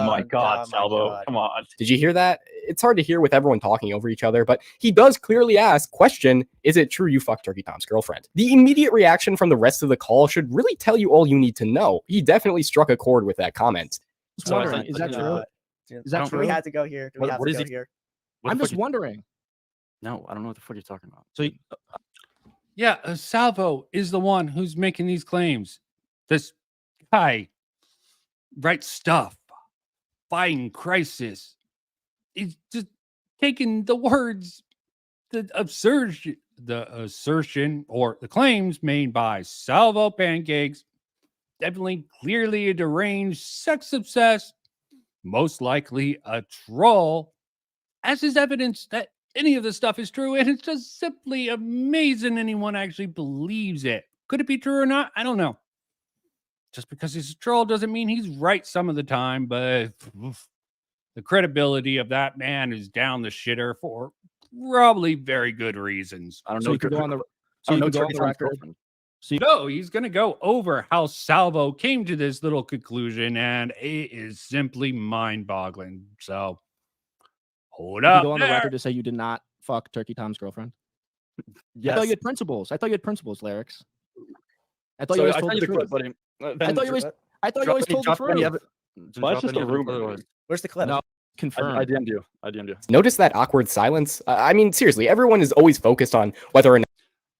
my God, Salvo! Come on. Did you hear that? It's hard to hear with everyone talking over each other, but he does clearly ask, question, is it true you fucked Turkey Tom's girlfriend? The immediate reaction from the rest of the call should really tell you all you need to know. He definitely struck a chord with that comment. Just wondering, is that true? Is that true? We had to go here. Do we have What to is go he- here? I'm just wondering. No, I don't know what the fuck you're talking about. So Yeah, Salvo is the one who's making these claims. This guy writes stuff. FindCrisis. He's just taking the words, the assertion or the claims made by Salvo Pancakes. Definitely, clearly a deranged, sex-obsessed, most likely a troll, as is evidence that any of this stuff is true, and it's just simply amazing anyone actually believes it. Could it be true or not? I don't know. Just because he's a troll doesn't mean he's right some of the time, but the credibility of that man is down the shitter for probably very good reasons. I don't So know. you could go on the. I So don't you know could go on Turkey the Tom's record. girlfriend. No, he's going to go over how Salvo came to this little conclusion, and it is simply mind-boggling. So, hold You up. could go on the there. record to say you did not fuck Turkey Tom's girlfriend. I Yes. thought you had principles. Lyrics. I thought So you always I told sent the you the clip, truth. buddy. I thought you always. I thought you always told the truth. Well, it's just a rumor. Where's the clip? No, I confirmed. DM'd you. I DM'd you. Notice that awkward silence? I mean, seriously, everyone is always focused on whether or not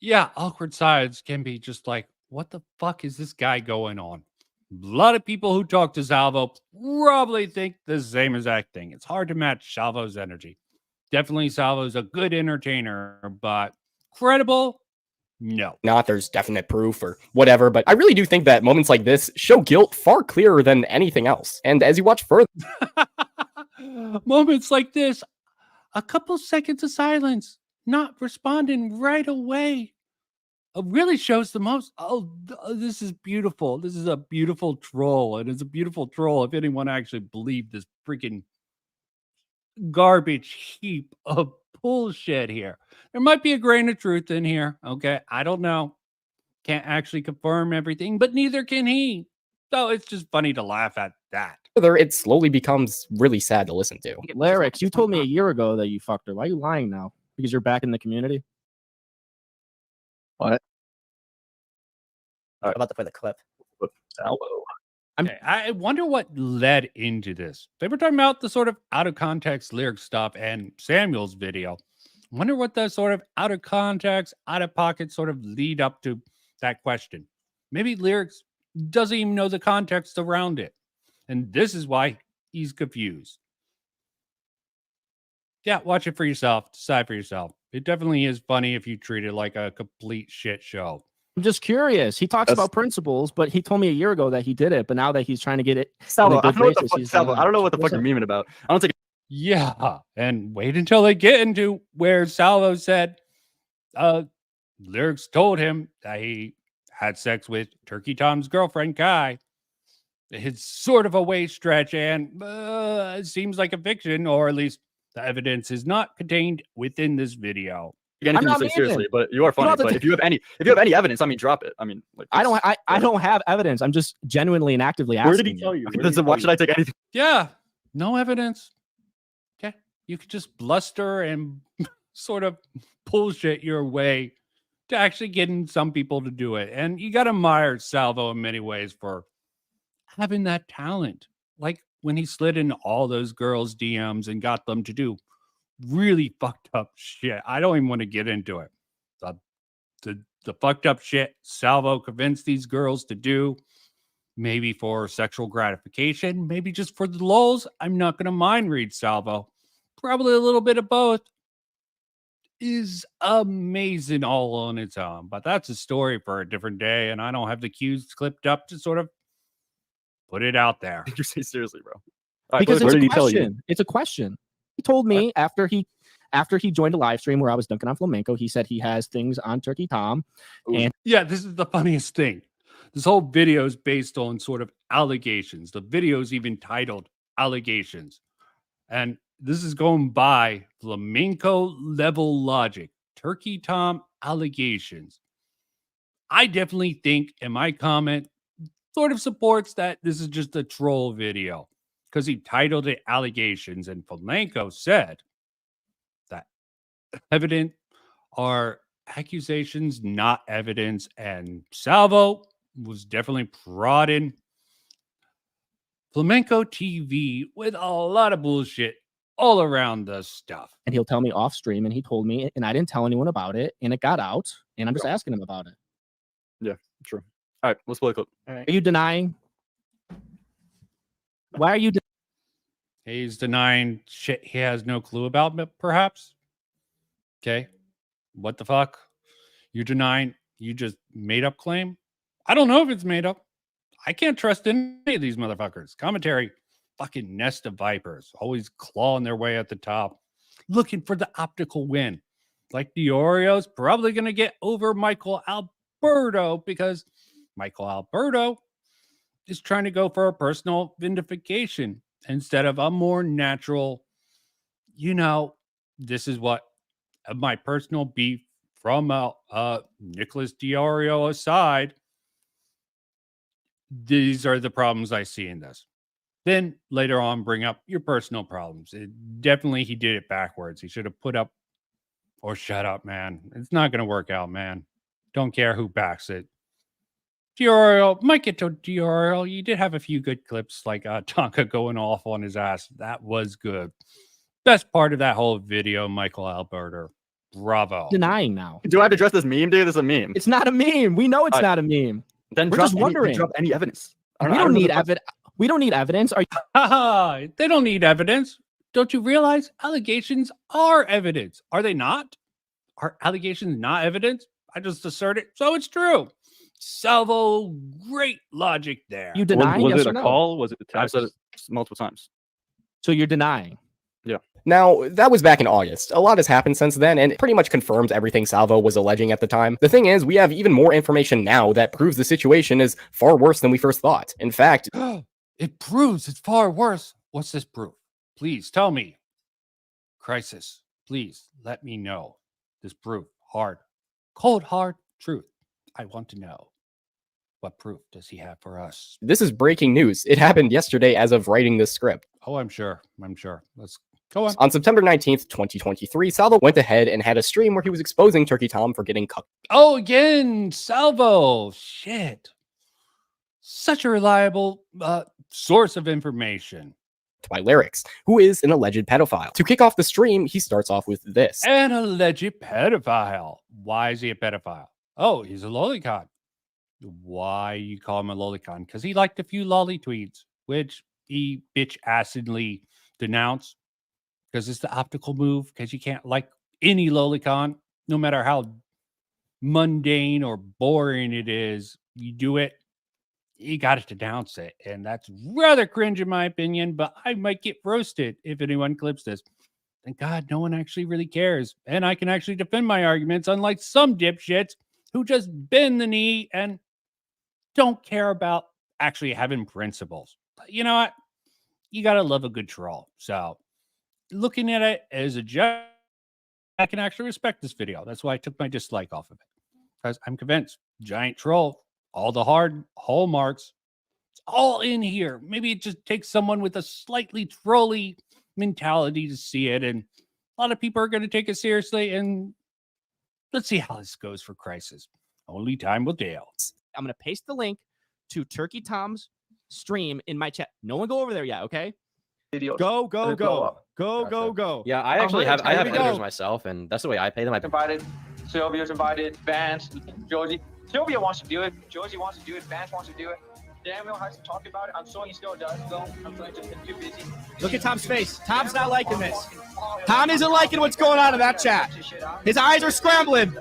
Yeah, awkward sides can be just like, what the fuck is this guy going on? A lot of people who talk to Salvo probably think the same exact thing. It's hard to match Salvo's energy. Definitely Salvo's a good entertainer, but credible? No. there's definite proof or whatever, but I really do think that moments like this show guilt far clearer than anything else. And as you watch further, Moments like this, a couple seconds of silence, not responding right away, really shows the most. This is beautiful. This is a beautiful troll. And it's a beautiful troll if anyone actually believed this freaking garbage heap of bullshit here. There might be a grain of truth in here. Okay. I don't know. Can't actually confirm everything, but neither can he. So it's just funny to laugh at that. it slowly becomes really sad to listen to. Lerix, you told me a year ago that you fucked her. Why are you lying now? Because you're back in the community. I'm about to play the clip. Salvo. Okay, I wonder what led into this. They were talking about the sort of out of context lyric stuff and Samuel's video. I wonder what the sort of out of context, out of pocket sort of lead up to that question. Maybe Lyrics doesn't even know the context around it. And this is why he's confused. Yeah, watch it for yourself. Decide for yourself. It definitely is funny if you treat it like a complete shit show. I'm just curious. He talks about principles, but he told me a year ago that he did it. But now that he's trying to get it, Salvo, on a I good don't know what the basis, fuck. he's Salvo, lying. I don't know what the fuck What's you're up? memeing about. I don't think. Yeah, and wait until they get into where Salvo said Lyrics told him that he had sex with Turkey Tom's girlfriend, Kai. It's sort of a way stretch, and it seems like a fiction, or at least the evidence is not contained within this video. Anything not to say seriously, memeing. but you are funny. have to But t- if you have any evidence, I mean, drop it. I mean, like, I don't have evidence. I'm just genuinely and actively asking. Where did he tell you? Why should I take anything? Yeah, no evidence. Okay, you could just bluster and sort of bullshit your way to actually getting some people to do it. And you got to admire Salvo in many ways for having that talent. Like when he slid in all those girls' DMs and got them to do really fucked up shit. I don't even want to get into it. The fucked up shit Salvo convinced these girls to do, maybe for sexual gratification, maybe just for the lulz. I'm not going to mind read Salvo. Probably a little bit of both. is amazing all on its own, but that's a story for a different day, and I don't have the cues clipped up to sort of put it out there. Did you say seriously, bro? All right, Because what it's did a he tell you? question. It's a question. He told me after he joined a live stream where I was dunking on flamenco, he said he has things on Turkey Tom. And Yeah, this is the funniest thing. This whole video is based on sort of allegations. The video is even titled Allegations. And this is going by flamenco level logic. Turkey Tom allegations. I definitely think, and my comment sort of supports that this is just a troll video because he titled it Allegations, and Flamenco said that evident are accusations, not evidence, and Salvo was definitely brought in Flamenco TV with a lot of bullshit all around the stuff. and he'll tell me off stream, and he told me, and I didn't tell anyone about it, and it got out, and I'm just asking him about it. Yeah, true. All right, let's play a clip. Are you denying? Why are you? He's denying shit he has no clue about, perhaps. Okay. What the fuck? You're denying you just made up claim? I don't know if it's made up. I can't trust any of these motherfuckers. Commentary, fucking nest of vipers, always clawing their way at the top, looking for the optical win. Like the Oreos, probably going to get over Michael Alberto because Michael Alberto is trying to go for a personal vindication instead of a more natural, this is what my personal beef from Nicholas Diorio aside. These are the problems I see in this. Then later on, bring up your personal problems. Definitely, he did it backwards. He should have put up or shut up, man. It's not going to work out, man. Don't care who backs it. Diorio, might get to Diorio. You did have a few good clips like Tonka going off on his ass. That was good. Best part of that whole video, Michael Alberto. Bravo. Denying now. Do I have to address this meme, dude? This is a meme. It's not a meme. We know it's not a meme. Then We're drop just wondering. drop any evidence. We don't need evidence. We don't need evidence. Are you? They don't need evidence. Don't you realize allegations are evidence? Are they not? Are allegations not evidence? I just asserted, so it's true. Salvo, great logic there. You denying? Was Yes it or a no? call? Was it a text? I've said it multiple times. So you're denying? Yeah. Now, that was back in August. A lot has happened since then, and it pretty much confirms everything Salvo was alleging at the time. The thing is, we have even more information now that proves the situation is far worse than we first thought. In fact, it proves it's far worse. What's this proof? Please tell me. Crisis, please let me know. This proof, hard, cold, hard truth. I want to know. What proof does he have for us? this is breaking news. It happened yesterday as of writing this script. Oh, I'm sure. Let's go on. On September 19th, 2023, Salvo went ahead and had a stream where he was exposing Turkey Tom for getting cucked. Oh, again, Salvo. Shit. Such a reliable source of information. By Lerix, who is an alleged pedophile. To kick off the stream, he starts off with this. An alleged pedophile. Why is he a pedophile? Oh, he's a lolicon. Why you call him a lolicon? Because he liked a few lolly tweets, which he bitch acidly denounced. Because it's the optical move. Because you can't like any lolicon, no matter how mundane or boring it is. You do it, you got to denounce it. And that's rather cringe in my opinion, but I might get roasted if anyone clips this. Thank God no one actually really cares. And I can actually defend my arguments, unlike some dipshits who just bend the knee and don't care about actually having principles. But you know what? You got to love a good troll. So looking at it as a joke, I can actually respect this video. That's why I took my dislike off of it. Because I'm convinced, giant troll, all the hard hallmarks, it's all in here. Maybe it just takes someone with a slightly trolly mentality to see it. And a lot of people are going to take it seriously. And let's see how this goes for Crisis. Only time will tell. I'm gonna paste the link to Turkey Tom's stream in my chat. No one go over there yet, okay? Go, go, go. Go, go, go. Yeah, I actually have Here we editors go. myself, and that's the way I pay them. I Invited. Sylvia's invited. Vance, Josie. Sylvia wants to do it. Josie wants to do it. Vance wants to do it. Look at Tom's face. Tom's not liking this. Tom isn't liking what's going on in that chat. His eyes are scrambling.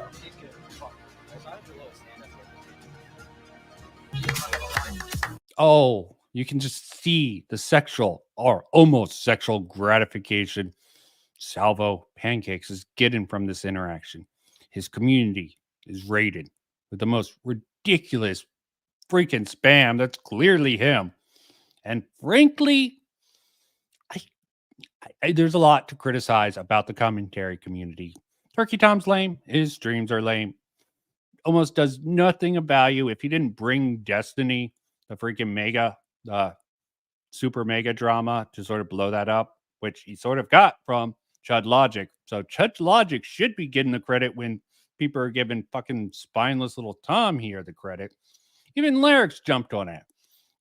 Oh, you can just see the sexual or almost sexual gratification Salvo Pancakes is getting from this interaction. His community is rated with the most ridiculous freaking spam that's clearly him. And frankly, there's a lot to criticize about the commentary community. Turkey Tom's lame. His streams are lame. Almost does nothing of value. If he didn't bring Destiny, the freaking mega, super mega drama to sort of blow that up, which he sort of got from Chud Logic. So Chud Logic should be getting the credit when people are giving fucking spineless little Tom here the credit. Even Lerix jumped on it.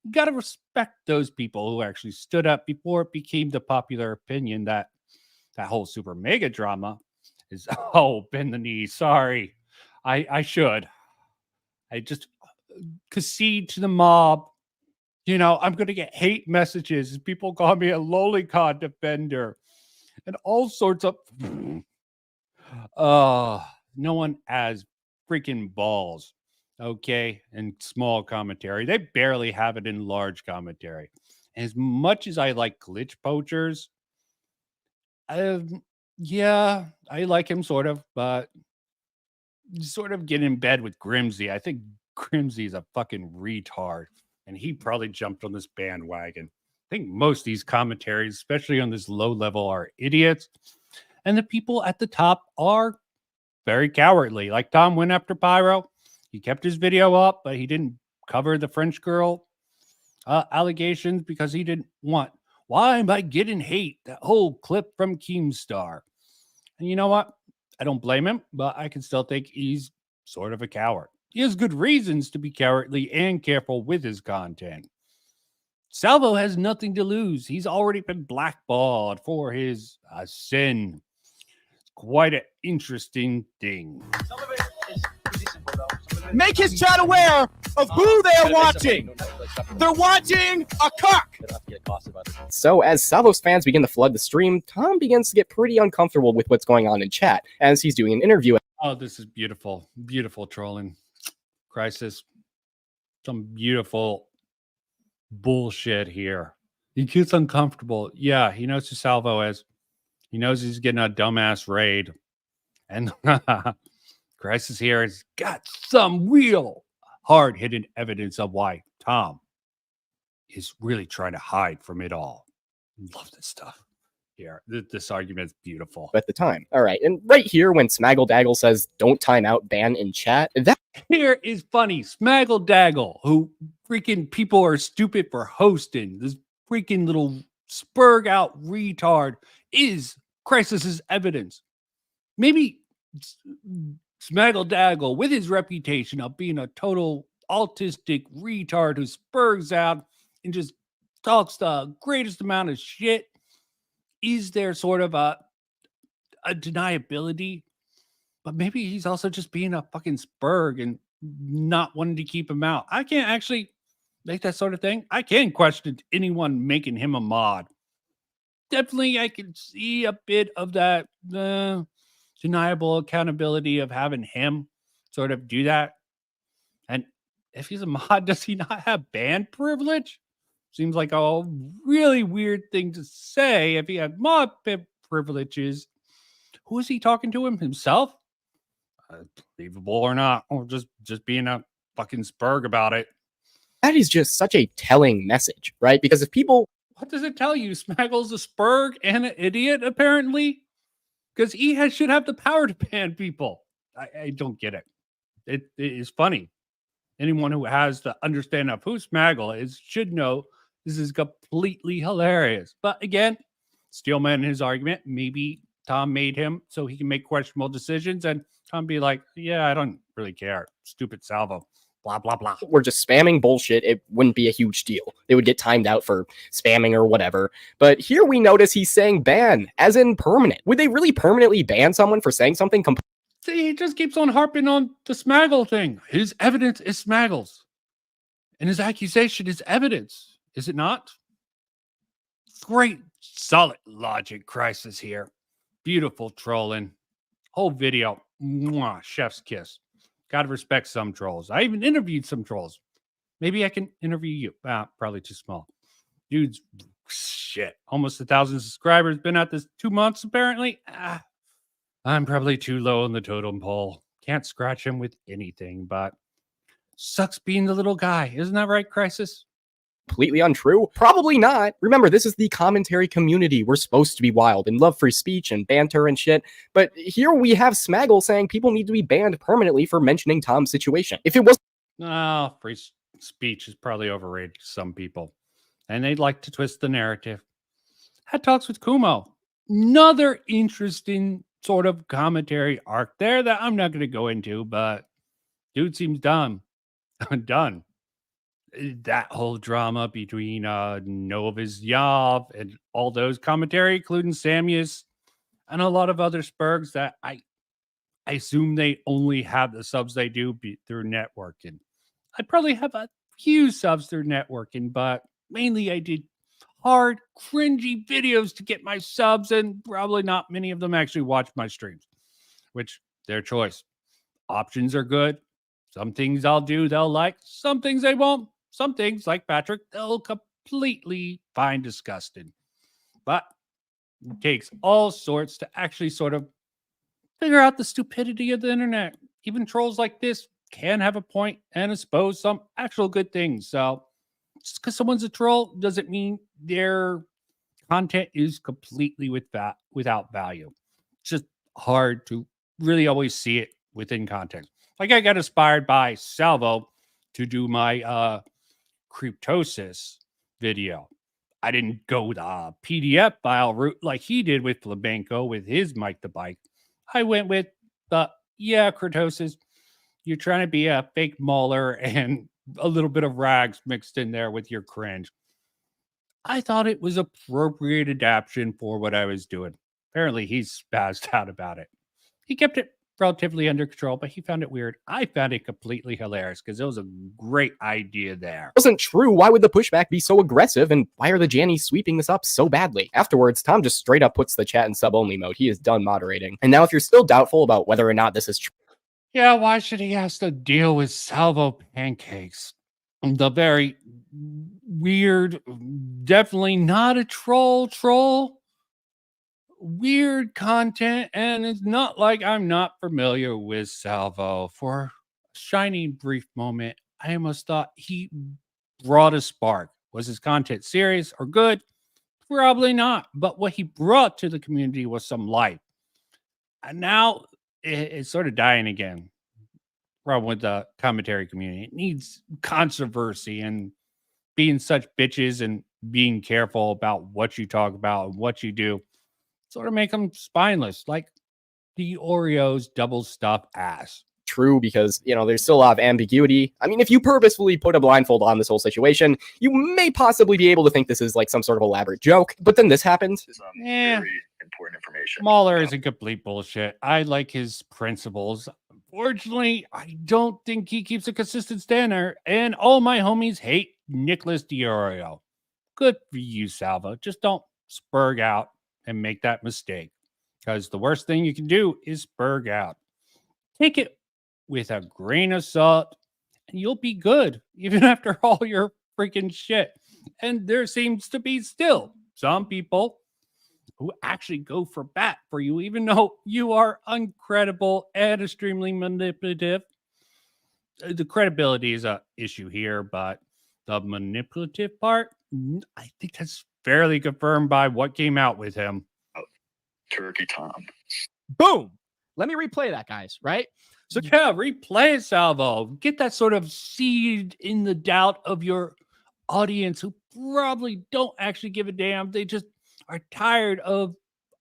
You got to respect those people who actually stood up before it became the popular opinion that that whole super mega drama is, oh, bend the knee. Sorry. I should. I just concede to the mob. You know, I'm going to get hate messages. People call me a Lolicon defender and all sorts of. No one has freaking balls. Okay. And small commentary. They barely have it in large commentary. As much as I like glitch poachers, yeah, I like him sort of, but sort of get in bed with Grimsy. I think Grimsy is a fucking retard, and he probably jumped on this bandwagon. I think most of these commentaries, especially on this low level, are idiots, and the people at the top are very cowardly. Like Tom went after Pyro. He kept his video up, but he didn't cover the French girl allegations because he didn't want. Why am I getting hate? That whole clip from Keemstar. And you know what? I don't blame him, but I can still think he's sort of a coward. He has good reasons to be cowardly and careful with his content. Salvo has nothing to lose. He's already been blackballed for his sin. It's quite an interesting thing. Make his chat aware of who they are watching. They're watching a cock. So as Salvo's fans begin to flood the stream, Tom begins to get pretty uncomfortable with what's going on in chat as he's doing an interview. Oh, this is beautiful. Beautiful trolling. Crisis. Some beautiful bullshit here. He gets uncomfortable. Yeah, he knows who Salvo is. He knows he's getting a dumbass raid. And Crisis here has got some real hard-hitting evidence of why Tom is really trying to hide from it all. Love this stuff. Here, this argument is beautiful. At the time. All right, and right here when Smaggle Daggle says, don't time out ban in chat, that here is funny. Smaggle Daggle, who freaking people are stupid for hosting. This freaking little spurg out retard is Crisis's evidence. Maybe Smaggle Daggle, with his reputation of being a total autistic retard who spurgs out and just talks the greatest amount of shit, is there sort of a deniability? But maybe he's also just being a fucking spurg and not wanting to keep him out. I can't actually make that sort of thing. I can't question anyone making him a mod. Definitely, I can see a bit of that deniable accountability of having him sort of do that. And if he's a mod, does he not have ban privilege? Seems like a really weird thing to say if he had mod privileges. Who is he talking to himself? Believable or not, or just being a fucking spurg about it. That is just such a telling message, right? Because if people... What does it tell you? Smaggle's a spurg and an idiot, apparently? Because he should have the power to ban people. I don't get it. It is funny. Anyone who has the understanding of who Smaggle is should know this is completely hilarious. But again, Steelman in his argument, maybe Tom made him so he can make questionable decisions, and Tom be like, yeah, I don't really care. Stupid Salvo. Blah, blah, blah. We're just spamming bullshit, it wouldn't be a huge deal. They would get timed out for spamming or whatever. But here we notice he's saying ban, as in permanent. Would they really permanently ban someone for saying something See, he just keeps on harping on the Smaggle thing. His evidence is Smaggle's. And his accusation is evidence, is it not? Great, solid logic crisis here. Beautiful trolling. Whole video. Mwah, chef's kiss. Gotta respect some trolls. I even interviewed some trolls. Maybe I can interview you. Probably too small. Dude's shit. Almost 1,000 subscribers. Been at this 2 months, apparently. I'm probably too low on the totem pole. Can't scratch him with anything, but sucks being the little guy. Isn't that right, Crisis? Completely untrue? Probably not. Remember, this is the commentary community. We're supposed to be wild and love free speech and banter and shit. But here we have Smaggle saying people need to be banned permanently for mentioning Tom's situation. If it was Free speech is probably overrated to some people. And they'd like to twist the narrative. Had talks with Kumo. Another interesting sort of commentary arc there that I'm not going to go into, but dude seems done. Done. That whole drama between Novus Yav and all those commentary, including Samus and a lot of other Spurgs that I assume they only have the subs they do through networking. I probably have a few subs through networking, but mainly I did hard, cringy videos to get my subs, and probably not many of them actually watch my streams, which their choice. Options are good. Some things I'll do, they'll like. Some things they won't. Some things, like Patrick, they'll completely find disgusting. But it takes all sorts to actually sort of figure out the stupidity of the internet. Even trolls like this can have a point and expose some actual good things. So just because someone's a troll doesn't mean their content is completely without value. It's just hard to really always see it within context. Like I got inspired by Salvo to do my Cryptosis video. I didn't go the PDF file route like he did with Flamenco with his Mike the Bike. I went with the, Cryptosis. You're trying to be a fake Mauler and a little bit of rags mixed in there with your cringe. I thought it was appropriate adaptation for what I was doing. Apparently, he's spazzed out about it. He kept it relatively under control, but he found it weird. I found it completely hilarious because it was a great idea there. wasn't true, why would the pushback be so aggressive, and why are the Jannies sweeping this up so badly? Afterwards, Tom just straight up puts the chat in sub-only mode. He is done moderating. And now if you're still doubtful about whether or not this is true, yeah, why should he have to deal with Salvo pancakes? The very weird, definitely not a troll, weird content, and it's not like I'm not familiar with Salvo. For a shining brief moment, I almost thought he brought a spark. Was his content serious or good? Probably not, but what he brought to the community was some life. And now it's sort of dying again. Problem with the commentary community. It needs controversy and being such bitches and being careful about what you talk about and what you do. Sort of make them spineless, like the Oreos double stuffed ass. true because, there's still a lot of ambiguity. I mean, if you purposefully put a blindfold on this whole situation, you may possibly be able to think this is like some sort of elaborate joke, but then this happens. Very important information. Mahler is a complete bullshit. I like his principles. Unfortunately, I don't think he keeps a consistent standard, and all my homies hate Nicholas Diorio. Good for you, Salvo. Just don't spurg out and make that mistake, because the worst thing you can do is spurg out. Take it with a grain of salt, and you'll be good, even after all your freaking shit. And there seems to be still some people who actually go for bat for you, even though you are uncredible and extremely manipulative. The credibility is an issue here, but the manipulative part, I think that's fairly confirmed by what came out with him. Turkey Tom. Boom. Let me replay that, guys, right? So yeah, replay it, Salvo. Get that sort of seed in the doubt of your audience who probably don't actually give a damn. They just are tired of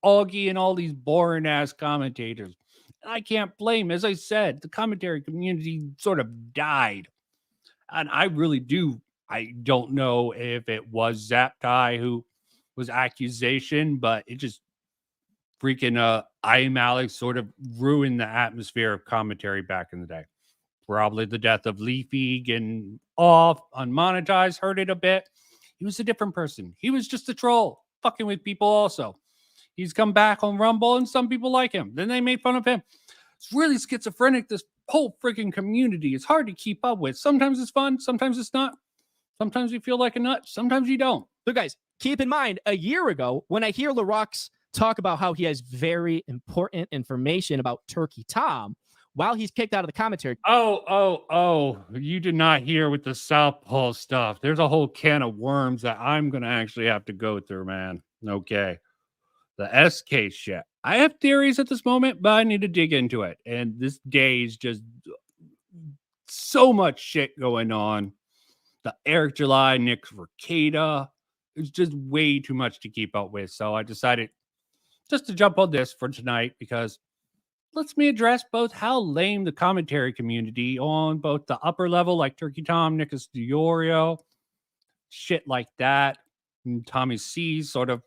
Augie and all these boring ass commentators. And I can't blame. As I said, the commentary community sort of died. And I really do. I don't know if it was Zaptai who was accusation, but it just freaking I Am Alex sort of ruined the atmosphere of commentary back in the day. Probably the death of Leafy and off, unmonetized, heard it a bit. He was a different person. He was just a troll, fucking with people also. He's come back on Rumble, and some people like him. Then they made fun of him. It's really schizophrenic, this whole freaking community. It's hard to keep up with. Sometimes it's fun, sometimes it's not. Sometimes you feel like a nut, sometimes you don't. So, guys, keep in mind, a year ago, when I hear Lerix talk about how he has very important information about Turkey Tom, while he's kicked out of the commentary. Oh, you did not hear with the Southpaw stuff. There's a whole can of worms that I'm going to actually have to go through, man. Okay. The SK shit. I have theories at this moment, but I need to dig into it. And this day is just so much shit going on. The Eric July, Nick Ricada. It's just way too much to keep up with. So I decided just to jump on this for tonight because lets me address both how lame the commentary community on both the upper level, like Turkey Tom, Nicholas Diorio, shit like that. And Tommy C sort of,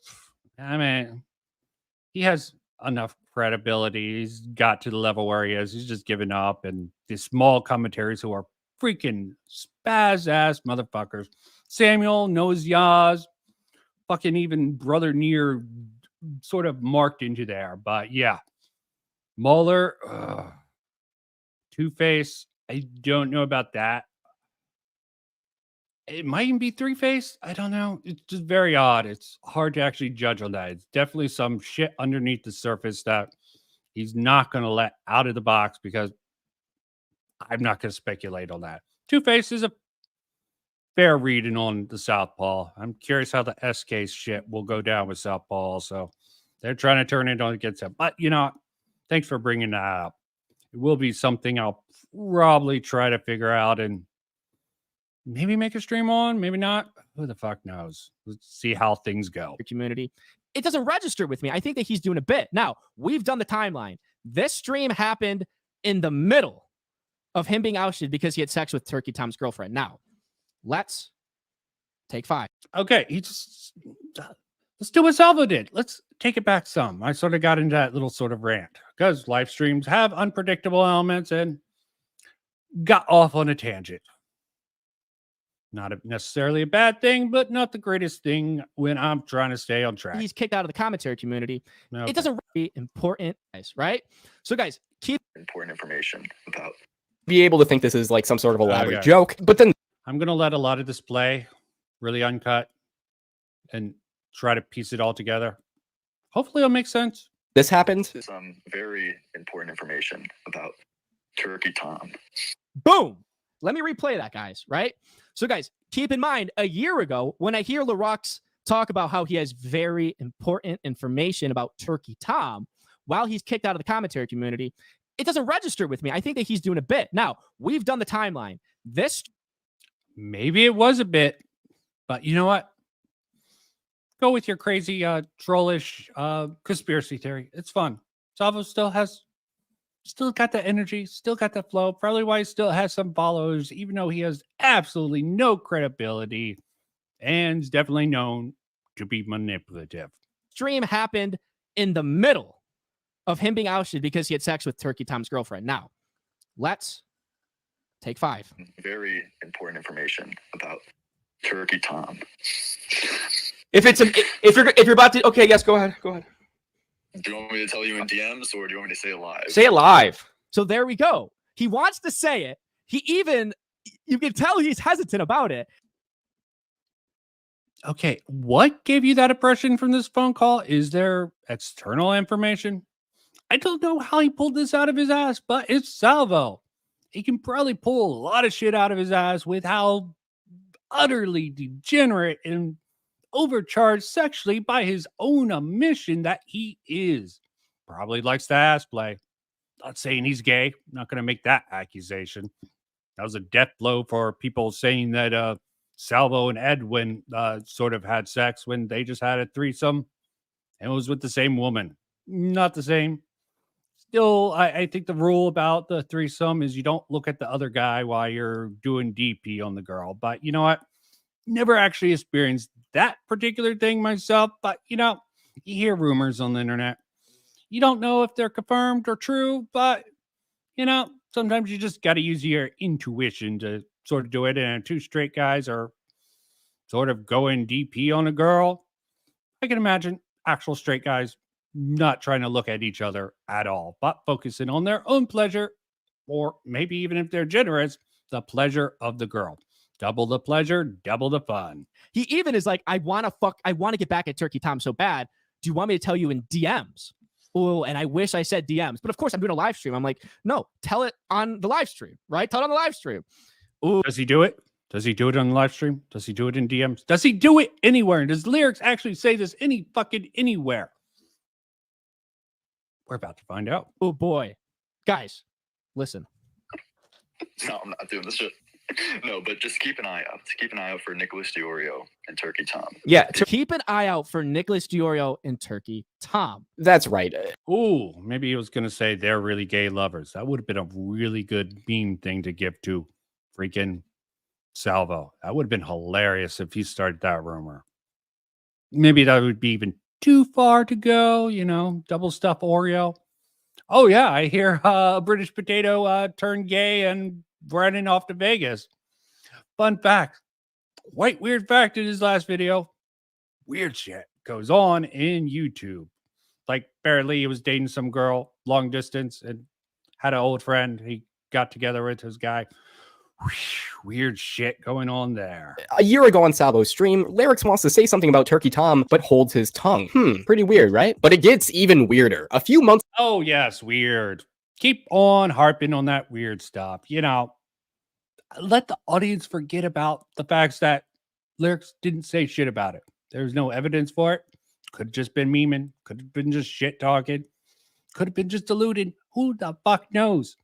I mean, he has enough credibility. He's got to the level where he is. He's just given up. And the small commentaries who are freaking spaz ass motherfuckers. Samuel knows Yaz, fucking even Brother Near sort of marked into there. But yeah, Mueller, Two-Face, I don't know about that. It might even be Three-Face. I don't know. It's just very odd. It's hard to actually judge on that. It's definitely some shit underneath the surface that he's not going to let out of the box because I'm not going to speculate on that. Two-Face is a fair reading on the Southpaw. I'm curious how the SK shit will go down with Southpaw also. They're trying to turn it on against him. But, you know, thanks for bringing that up. It will be something I'll probably try to figure out and maybe make a stream on, maybe not. Who the fuck knows? Let's see how things go. Community. It doesn't register with me. I think that he's doing a bit. Now, we've done the timeline. This stream happened in the middle of him being ousted because he had sex with Turkey Tom's girlfriend. Now, let's take 5. Okay, let's do what Salvo did. Let's take it back some. I sort of got into that little sort of rant because live streams have unpredictable elements and got off on a tangent. Not necessarily a bad thing, but not the greatest thing when I'm trying to stay on track. He's kicked out of the commentary community. Okay. It doesn't really important, guys, right? So, guys, keep important information about Be able to think this is like some sort of elaborate Okay. joke, but then I'm going to let a lot of this play really uncut and try to piece it all together. Hopefully it'll make sense. this happened. some very important information about Turkey Tom. boom. Let me replay that, guys, right? So, guys, keep in mind, a year ago, when I hear Lerix talk about how he has very important information about Turkey Tom, while he's kicked out of the commentary community, it doesn't register with me. I think that he's doing a bit. Now, we've done the timeline. This Maybe it was a bit, but you know what? Go with your crazy, trollish conspiracy theory. It's fun. Salvo still got that energy, still got that flow. Probably why he still has some followers, even though he has absolutely no credibility and is definitely known to be manipulative. stream happened in the middle of him being ousted because he had sex with Turkey Tom's girlfriend. Now, let's take 5. Very important information about Turkey Tom. If you're about to, okay, yes, go ahead. Do you want me to tell you in DMs or do you want me to say it live? Say it live. So there we go. He wants to say it. You can tell he's hesitant about it. Okay, what gave you that impression from this phone call? Is there external information? I don't know how he pulled this out of his ass, but it's Salvo. He can probably pull a lot of shit out of his ass with how utterly degenerate and overcharged sexually by his own admission that he is. Probably likes the ass play. Not saying he's gay. Not going to make that accusation. That was a death blow for people saying that Salvo and Edwin sort of had sex when they just had a threesome and it was with the same woman. Not the same. Still, I think the rule about the threesome is you don't look at the other guy while you're doing DP on the girl. But you know what? Never actually experienced that particular thing myself. But, you know, you hear rumors on the internet. You don't know if they're confirmed or true. But, you know, sometimes you just got to use your intuition to sort of do it, and two straight guys are sort of going DP on a girl, I can imagine actual straight guys not trying to look at each other at all, but focusing on their own pleasure, or maybe even if they're generous, the pleasure of the girl. Double the pleasure, double the fun. He even is like, I want to get back at Turkey Tom so bad. Do you want me to tell you in DMs? Oh, and I wish I said DMs, but of course I'm doing a live stream. I'm like, no, tell it on the live stream, right? Tell it on the live stream. Ooh. Does he do it? Does he do it on the live stream? Does he do it in DMs? Does he do it anywhere? And does Lerix actually say this anywhere? We're about to find out. Oh boy. Guys, listen. No, I'm not doing this shit. No, but just keep an eye out. Keep an eye out for Nicholas Diorio and Turkey Tom. Yeah, keep an eye out for Nicholas Diorio and Turkey Tom. That's right. Ooh, maybe he was going to say they're really gay lovers. That would have been a really good meme thing to give to freaking Salvo. That would have been hilarious if he started that rumor. Maybe that would be even too far to go, double stuff Oreo. Oh, yeah, I hear British Potato turned gay and running off to Vegas. Fun fact, quite weird fact in his last video. Weird shit goes on in YouTube. Like apparently he was dating some girl long distance and had an old friend. He got together with his guy. Weird shit going on there. A year ago on Salvo's stream, Lerix wants to say something about Turkey Tom, but holds his tongue. Pretty weird, right? But it gets even weirder. A few months... Oh, yes, weird. Keep on harping on that weird stuff. Let the audience forget about the facts that Lerix didn't say shit about it. There's no evidence for it. Could have just been memeing. Could have been just shit talking. Could have been just deluded. Who the fuck knows?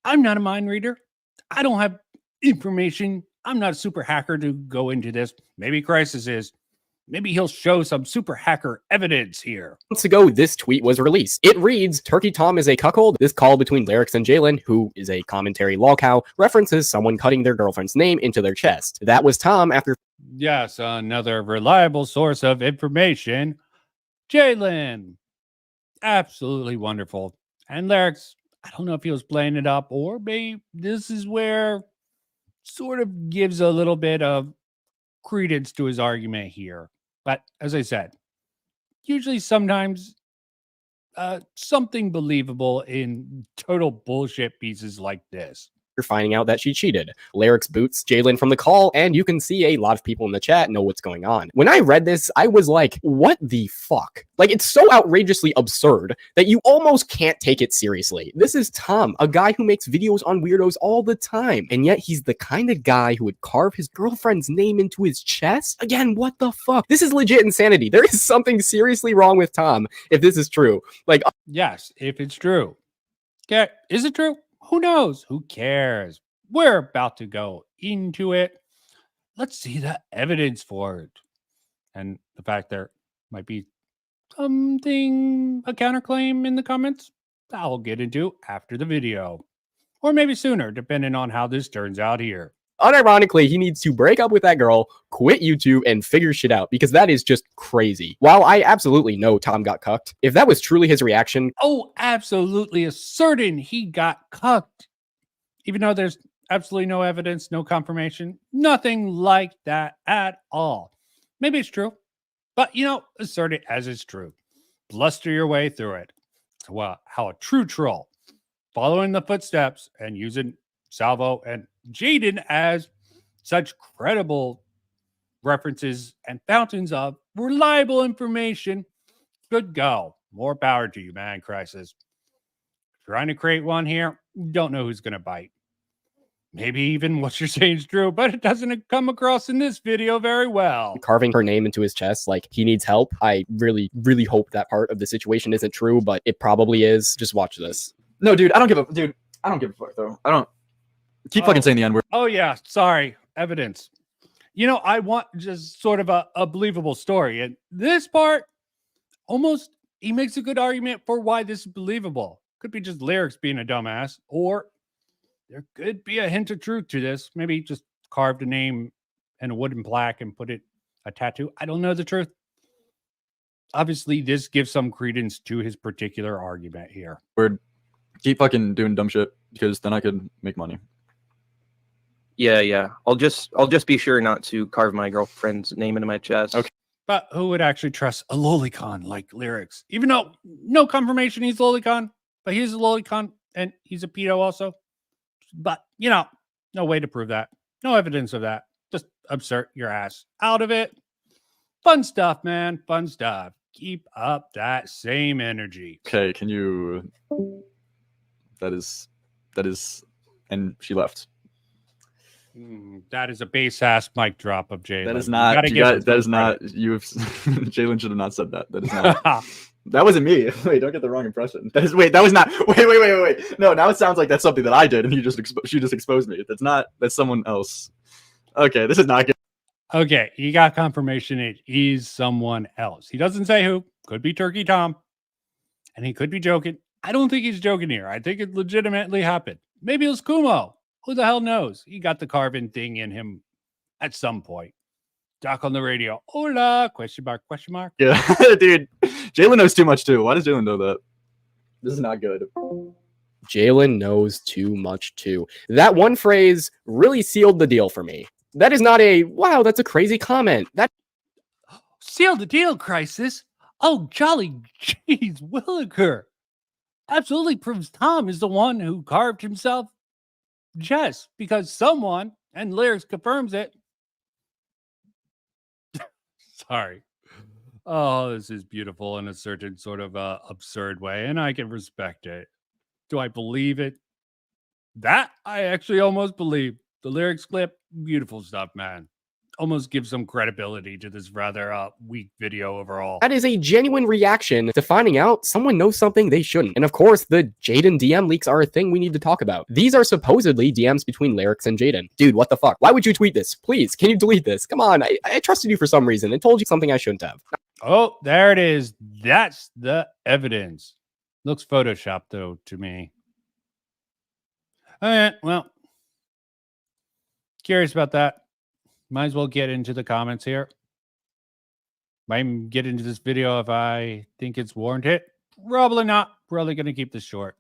I'm not a mind reader. I don't have information. I'm not a super hacker to go into this. Maybe Crisis is. Maybe he'll show some super hacker evidence here. Months ago, this tweet was released. It reads, Turkey Tom is a cuckold. This call between Lerix and Jalen, who is a commentary lolcow, references someone cutting their girlfriend's name into their chest. That was Tom after... Yes, another reliable source of information. Jalen. Absolutely wonderful. And Lerix, I don't know if he was playing it up or maybe this is where sort of gives a little bit of credence to his argument here. But as I said, usually sometimes something believable in total bullshit pieces like this. You're finding out that she cheated. Lerix boots Jalen from the call, and you can see a lot of people in the chat know what's going on. When I read this, I was like, what the fuck? Like, it's so outrageously absurd that you almost can't take it seriously. This is Tom, a guy who makes videos on weirdos all the time, and yet he's the kind of guy who would carve his girlfriend's name into his chest? Again, what the fuck? This is legit insanity. There is something seriously wrong with Tom if this is true. Like, yes, if it's true. Okay, is it true? Who knows? Who cares? We're about to go into it. Let's see the evidence for it. And the fact there might be a counterclaim in the comments, I'll get into after the video. Or maybe sooner, depending on how this turns out here. Unironically, he needs to break up with that girl, quit YouTube, and figure shit out, because that is just crazy. While I absolutely know Tom got cucked, if that was truly his reaction... Oh, absolutely is certain he got cucked. Even though there's absolutely no evidence, no confirmation, nothing like that at all. Maybe it's true, but, assert it as it's true. Bluster your way through it. Well, how a true troll, following the footsteps and using Salvo and Jaden as such credible references and fountains of reliable information should go. More power to you, man, Crisis. Trying to create one here, don't know who's going to bite. Maybe even what you're saying is true, but it doesn't come across in this video very well. Carving her name into his chest, like he needs help. I really, really hope that part of the situation isn't true, but it probably is. Just watch this. No, dude, I don't give a fuck though. I don't. Keep fucking saying the N-word. Oh, yeah. Sorry. Evidence. I want just sort of a believable story. And this part, almost, he makes a good argument for why this is believable. Could be just Lerix being a dumbass, or there could be a hint of truth to this. Maybe just carved a name in a wooden plaque and put it a tattoo. I don't know the truth. Obviously, this gives some credence to his particular argument here. Keep fucking doing dumb shit, because then I could make money. Yeah. I'll just be sure not to carve my girlfriend's name into my chest. Okay. But who would actually trust a Lolicon like Lerix? Even though no confirmation he's Lolicon, but he's a Lolicon and he's a pedo also. But, no way to prove that. No evidence of that. Just absurd your ass out of it. Fun stuff, man. Fun stuff. Keep up that same energy. Okay, can you? That is, and she left. That is a base ass mic drop of Jalen. That is not. That is not. You have. Jalen should have not said that. That is not. That wasn't me. Wait, don't get the wrong impression. That was not. Wait. No, now it sounds like that's something that I did, and she just exposed me. That's not. That's someone else. Okay, this is not good. Okay, he got confirmation it is someone else. He doesn't say who. Could be Turkey Tom, and he could be joking. I don't think he's joking here. I think it legitimately happened. Maybe it was Kumo. Who the hell knows? He got the Carvin thing in him at some point. Doc on the radio. Hola? Question mark, question mark. Yeah, dude. Jalen knows too much too. Why does Jalen know that? This is not good. Jalen knows too much too. That one phrase really sealed the deal for me. That is not a, wow, that's a crazy comment. That Seal the deal, Crisis. Oh, jolly jeez, Williker. Absolutely proves Tom is the one who carved himself just because someone, and Lerix confirms it. Sorry. Oh, this is beautiful in a certain sort of absurd way, and I can respect it. Do I believe it? That I actually almost believe. The Lerix clip, beautiful stuff, man. Almost gives some credibility to this rather weak video overall. That is a genuine reaction to finding out someone knows something they shouldn't. And of course, the Jaden DM leaks are a thing we need to talk about. These are supposedly DMs between Lerix and Jaden. Dude, what the fuck? Why would you tweet this? Please, can you delete this? Come on, I trusted you for some reason and told you something I shouldn't have. Oh, there it is. That's the evidence. Looks photoshopped, though, to me. Well, curious about that. Might as well get into the comments here. Might get into this video if I think it's warranted. Probably not. Probably going to keep this short.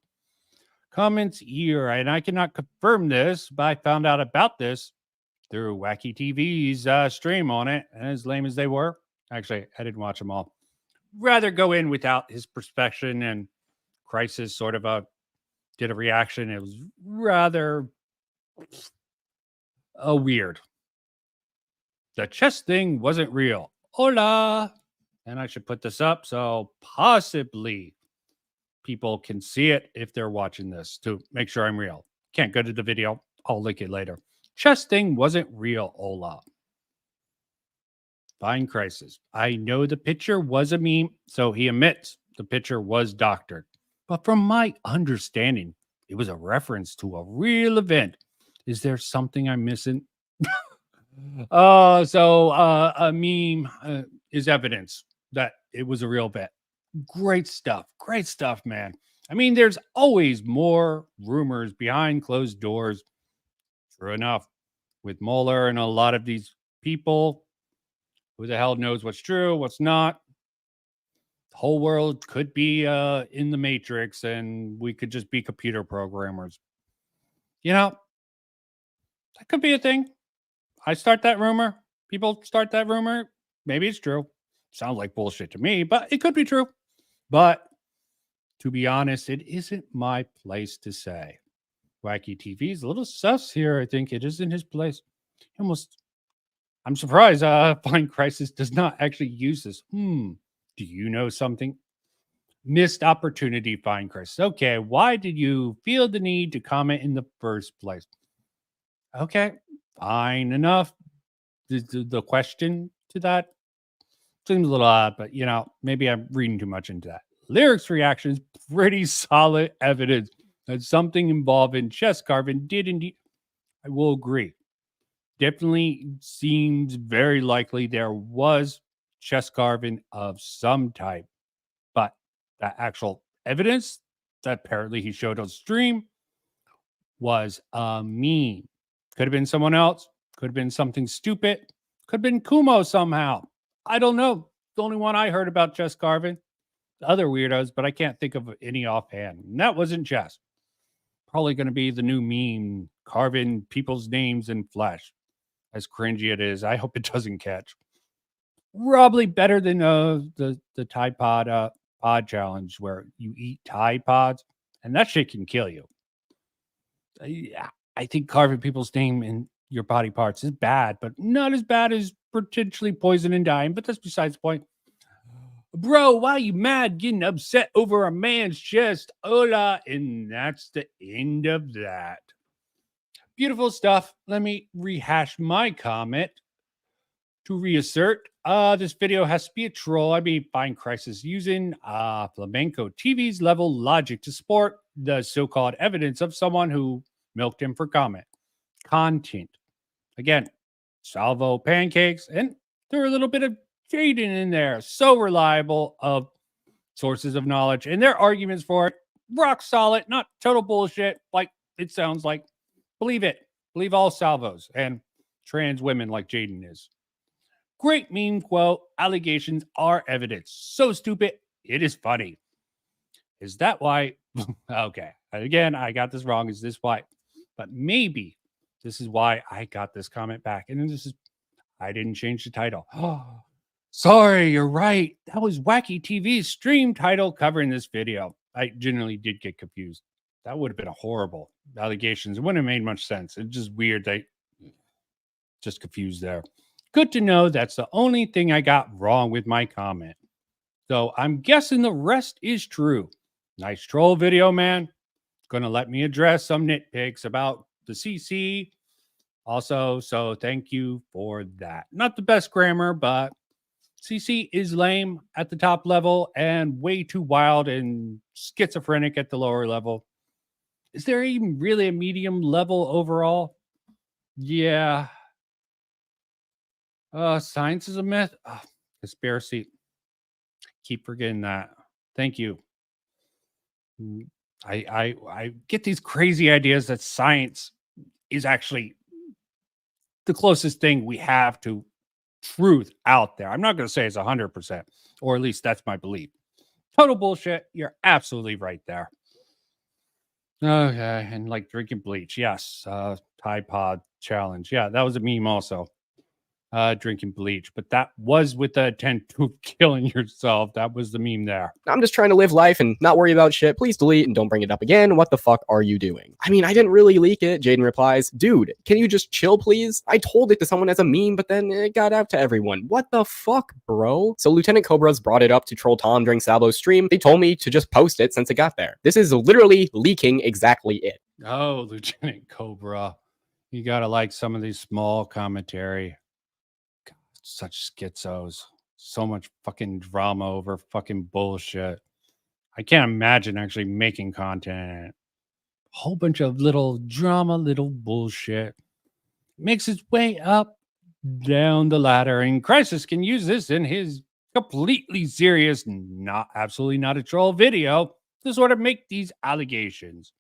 Comments here, and I cannot confirm this, but I found out about this through Wacky TV's stream on it, and as lame as they were. Actually, I didn't watch them all. Rather go in without his perspective, and Crisis sort of did a reaction. It was rather weird. The chess thing wasn't real. Hola. And I should put this up so possibly people can see it if they're watching this to make sure I'm real. Can't go to the video. I'll link it later. Chess thing wasn't real. Hola. FindCrisis. I know the picture was a meme, so he admits the picture was doctored. But from my understanding, it was a reference to a real event. Is there something I'm missing? A meme is evidence that it was a real bet. Great stuff, man. I mean, there's always more rumors behind closed doors. True enough, with Mueller and a lot of these people, who the hell knows what's true, what's not? The whole world could be in the Matrix, and we could just be computer programmers. That could be a thing. I start that rumor. People start that rumor. Maybe it's true. Sounds like bullshit to me, but it could be true. But to be honest, it isn't my place to say. Wacky TV's a little sus here. I think it isn't his place. I'm surprised FindCrisis does not actually use this. Do you know something? Missed opportunity, FindCrisis. Okay, why did you feel the need to comment in the first place? Okay. Fine enough. The question to that seems a little odd, but maybe I'm reading too much into that. Lerix reaction is pretty solid evidence that something involved in chess carving did indeed. I will agree. Definitely seems very likely there was chess carving of some type, but that actual evidence that apparently he showed on stream was a meme. Could have been someone else. Could have been something stupid. Could have been Kumo somehow. I don't know. The only one I heard about chess carving. The other weirdos, but I can't think of any offhand. And that wasn't chess. Probably going to be the new meme carving people's names in flesh. As cringy it is, I hope it doesn't catch. Probably better than the Tide Pod pod challenge where you eat Tide Pods, and that shit can kill you. I think carving people's name in your body parts is bad, but not as bad as potentially poison and dying. But that's besides the point. Bro, why are you mad getting upset over a man's chest? Hola, and that's the end of that. Beautiful stuff. Let me rehash my comment to reassert. This video has to be a troll. I mean, FindCrisis using FlamencoTV's level logic to support the so-called evidence of someone who milked him for content. Again, salvo pancakes, and there are a little bit of Jaden in there. So reliable of sources of knowledge, and their arguments for it, rock solid, not total bullshit like it sounds like. Believe it. Believe all salvos and trans women like Jaden is. Great meme quote. Allegations are evidence. So stupid, it is funny. Is that why? Okay. Again, I got this wrong. Is this why? But maybe this is why I got this comment back. And this is, I didn't change the title. Oh, sorry, you're right. That was Wacky TV's stream title covering this video. I generally did get confused. That would have been a horrible allegations. It wouldn't have made much sense. It's just weird. They just confused there. Good to know that's the only thing I got wrong with my comment. So I'm guessing the rest is true. Nice troll video, man. Gonna let me address some nitpicks about the CC. Also, so thank you for that. Not the best grammar, but CC is lame at the top level and way too wild and schizophrenic at the lower level. Is there even really a medium level overall? Yeah. Science is a myth. Conspiracy. Keep forgetting that. Thank you. I get these crazy ideas that science is actually the closest thing we have to truth out there. I'm not going to say it's 100%, or at least that's my belief. Total bullshit. You're absolutely right there. Okay, and like drinking bleach. Yes, Tide Pod challenge. Yeah, that was a meme also. Drinking bleach, but that was with the intent to killing yourself. That was the meme there. I'm just trying to live life and not worry about shit. Please delete and don't bring it up again. What the fuck are you doing? I mean, I didn't really leak it. Jaden replies, dude, can you just chill, please? I told it to someone as a meme, but then it got out to everyone. What the fuck, bro? So Lieutenant Cobra's brought it up to troll Tom during Salvo's stream. They told me to just post it since it got there. This is literally leaking exactly it. Oh, Lieutenant Cobra. You gotta like some of these small commentary. Such schizos. So much fucking drama over fucking bullshit. I can't imagine actually making content. A whole bunch of little drama, little bullshit. Makes its way up, down the ladder. And Crisis can use this in his completely serious, absolutely not a troll video to sort of make these allegations.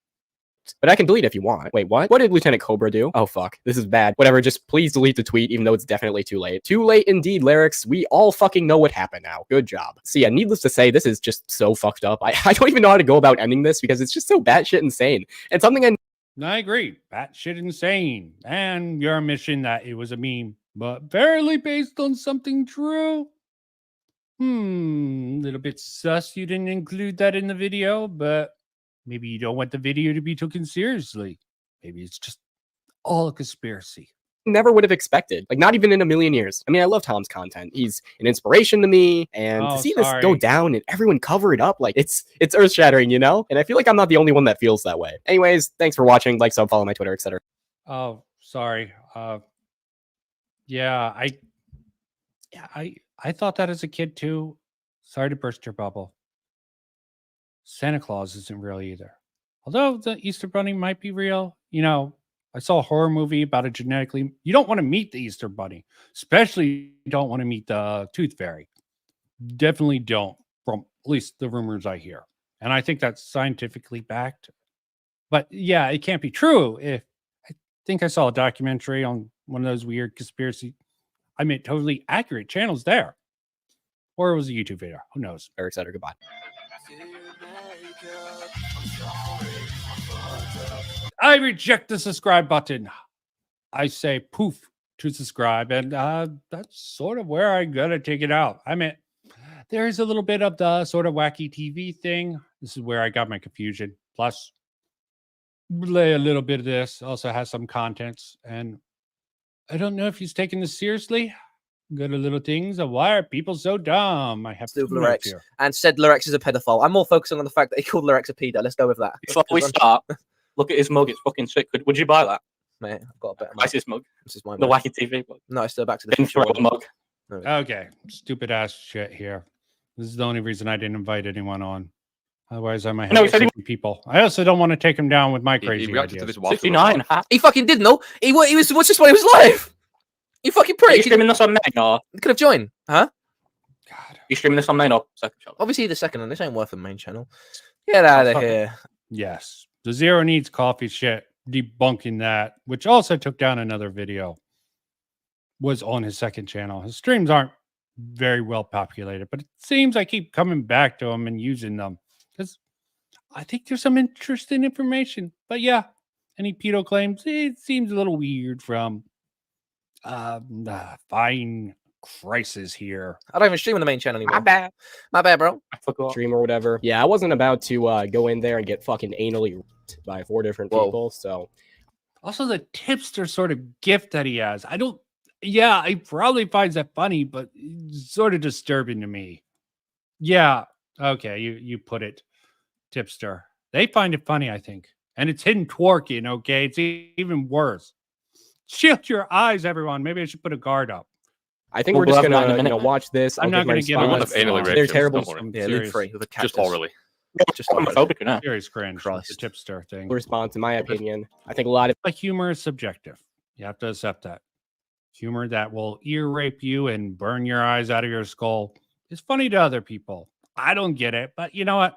But I can delete if you want. Wait, what? What did Lieutenant Cobra do? Oh, fuck. This is bad. Whatever, just please delete the tweet, even though it's definitely too late. Too late indeed, Lerix. We all fucking know what happened now. Good job. So yeah, needless to say, this is just so fucked up. I don't even know how to go about ending this because it's just so batshit insane. And something I agree. Batshit insane. And your admission that it was a meme, but barely based on something true. Little bit sus you didn't include that in the video, but maybe you don't want the video to be taken seriously. Maybe it's just all a conspiracy. Never would have expected. Like, not even in a million years. I mean, I love Tom's content. He's an inspiration to me. And to see this go down and everyone cover it up, like, it's earth-shattering, you know? And I feel like I'm not the only one that feels that way. Anyways, thanks for watching. Like, sub, follow my Twitter, etc. Oh, sorry. Yeah, I thought that as a kid, too. Sorry to burst your bubble. Santa Claus isn't real either. Although the Easter Bunny might be real. You know, I saw a horror movie about a genetically... You don't want to meet the Easter Bunny. Especially you don't want to meet the Tooth Fairy. Definitely don't, from at least the rumors I hear. And I think that's scientifically backed. But yeah, it can't be true. I think I saw a documentary on one of those weird conspiracy... I mean, totally accurate channels there. Or it was a YouTube video. Who knows? Etc. Goodbye. I reject the subscribe button. I say poof to subscribe, and that's sort of where I gotta take it out. I mean, there is a little bit of the sort of wacky TV thing. This is where I got my confusion. Plus, lay a little bit of this. Also has some contents, and I don't know if he's taking this seriously. Got a little things of why are people so dumb? I have Stu two notes Lerix here. and said Lerix is a pedophile. I'm more focusing on the fact that he called Lerix a pedo. Let's go with that. Before we start, look at his mug. It's fucking sick. Would you buy that? Mate, I've got a better mug. What's his mug? This is my The mug. wacky TV mug. No, it's still back to the Intro mug. Okay, stupid ass shit here. This is the only reason I didn't invite anyone on. Otherwise, I might have No, he said he- 60 people. I also don't want to take him down with my crazy He reacted to ideas. this whilst we were 69. live. He fucking didn't know. He was what's this one? He was live. You fucking Are you prick. streaming this on main or? You could have joined, huh? God. You streaming this on main or second channel? Obviously, the second one. This ain't worth a main channel. Get out of fuck it. here. Yes. The Zero Needs Coffee shit, debunking that, which also took down another video, was on his second channel. His streams aren't very well populated, but it seems I keep coming back to them and using them because I think there's some interesting information. But yeah, any pedo claims, it seems a little weird from FindCrisis here. I don't even stream on the main channel anymore. My bad, bro. I forgot. Stream or whatever. Yeah, I wasn't about to go in there and get fucking anally raped by 4 different Whoa. people. So Also, the tipster sort of gift that he has. I don't, yeah, he probably finds that funny, but it's sort of disturbing to me. Yeah, okay, you put it, tipster. They find it funny, I think. And it's hidden twerking, okay? It's even worse. Shield your eyes, everyone. Maybe I should put a guard up. I think We'll we're just have that in a gonna minute. watch this. I'm I'll not give gonna my get on response. with anally raped They're him, terrible. don't worry. Yeah, Serious. Luke 3 with a cactus. Just orally. Just Homophobic, you know. Serious cringe. Christ. The tipster thing. Response, in my opinion. I think a lot of But humor is subjective. You have to accept that. Humor that will ear rape you and burn your eyes out of your skull is funny to other people. I don't get it, but you know what?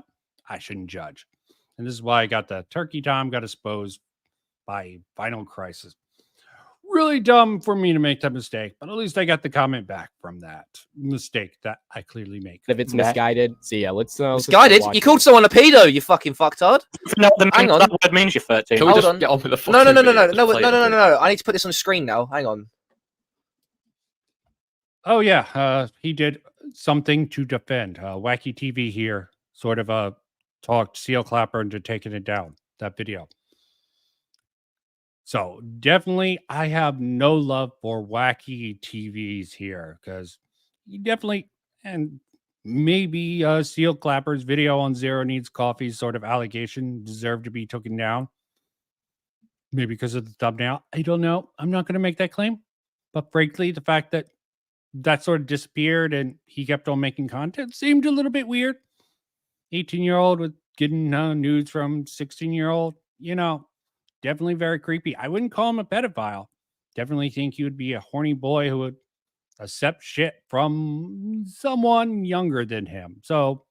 I shouldn't judge. And this is why I got the turkey Tom got exposed by FindCrisis. Really dumb for me to make that mistake, but at least I got the comment back from that mistake that I clearly make. if it's misguided. So yeah, let's just Misguided? watch You it. called someone a pedo, you fucking fucktard. No, Hang on. that word means you're 13. Can we Hold just on. get on with the No, no, fucking no, no, video? no, Just no, play no, it no, no, a bit. no. I need to put this on screen now. Hang on. Oh yeah, he did something to defend. Wacky TV here sort of talked Seal Clapper into taking it down, that video. So definitely I have no love for wacky TVs here because you definitely, and maybe Seal Clapper's video on Zero Needs Coffee's sort of allegation deserved to be taken down. Maybe because of the thumbnail. I don't know. I'm not going to make that claim. But frankly, the fact that that sort of disappeared and he kept on making content seemed a little bit weird. 18-year-old with getting nudes from 16-year-old, you know, definitely very creepy. I wouldn't call him a pedophile. Definitely think he would be a horny boy who would accept shit from someone younger than him. So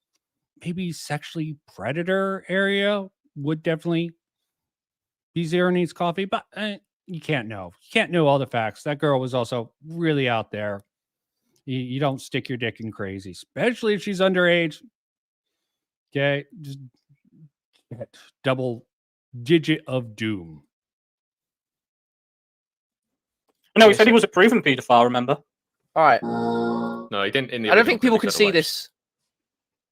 maybe sexually predator area would definitely be Zero Needs Coffee, but you can't know. You can't know all the facts. That girl was also really out there. You don't stick your dick in crazy, especially if she's underage. Okay, just double digit of doom. No, he said he was a proven paedophile, remember? All right. No, he didn't. In the I don't original think people clip, can he said see alleged.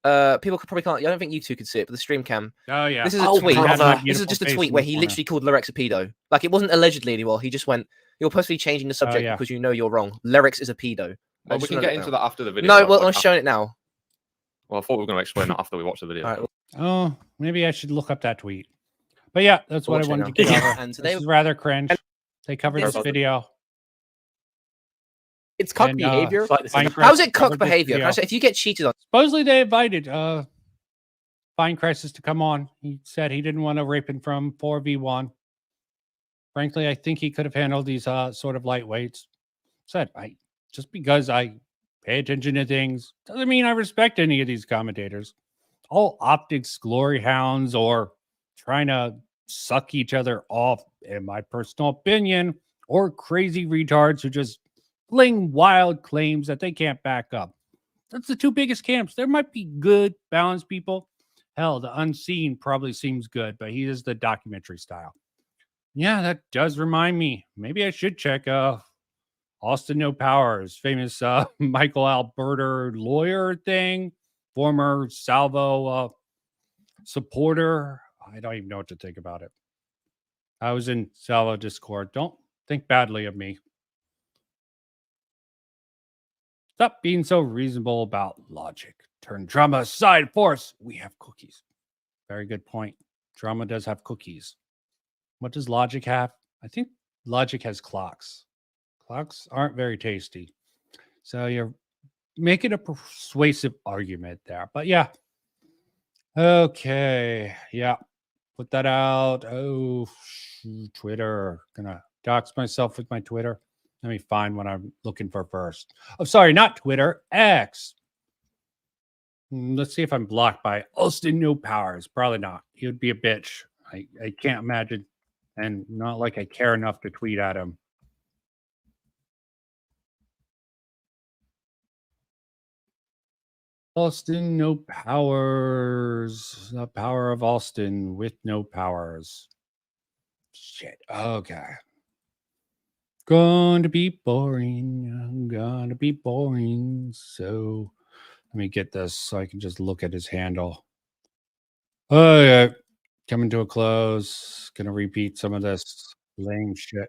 this. People probably can't. I don't think you two can see it, but the stream cam. Oh yeah, This is a Oh, tweet. brother. This is just a Beautiful tweet face where in the he corner. literally called Lerix a pedo. Like it wasn't allegedly anymore. He just went, "You're purposely changing the subject yeah. because you know you're wrong. Lerix is a pedo." Well, we can get into that after the video. No, like, well, I'm after- showing it now. Well, I thought we were going to explain that after we watch the video. All right, Oh, maybe I should look up that tweet. But yeah, that's what I Watch it wanted now. to get over. And today- This is rather cringe. They covered This this is- video. It's cuck And, behavior. It's like this is FindCrisis How's it covered cuck this behavior? video. If you get cheated on, Supposedly they invited FindCrisis to come on. He said he didn't want to rape him from 4v1. Frankly, I think he could have handled these sort of lightweights. Said just because I pay attention to things doesn't mean I respect any of these commentators. All optics glory hounds or trying to suck each other off, in my personal opinion, or crazy retards who just fling wild claims that they can't back up. That's the two biggest camps. There might be good, balanced people. Hell, the Unseen probably seems good, but he is the documentary style. Yeah, that does remind me. Maybe I should check Austin No Powers, famous Michael Alberta lawyer thing, former Salvo supporter. I don't even know what to think about it. I was in Salvo Discord. Don't think badly of me. Stop being so reasonable about logic. Turn drama aside, force. We have cookies. Very good point. Drama does have cookies. What does logic have? I think logic has clocks. Clocks aren't very tasty. So you're making a persuasive argument there. But yeah. Okay. Yeah. Put that out. Oh, Twitter. Gonna dox myself with my Twitter. Let me find what I'm looking for first. Oh, sorry, not Twitter. X. Let's see if I'm blocked by Austin No Powers. Probably not. He would be a bitch. I can't imagine. And not like I care enough to tweet at him. Austin No Powers. The power of Austin with no powers. Shit. Okay. Going to be boring. Gonna be boring. So let me get this so I can just look at his handle. Oh yeah. Coming to a close. Gonna repeat some of this lame shit.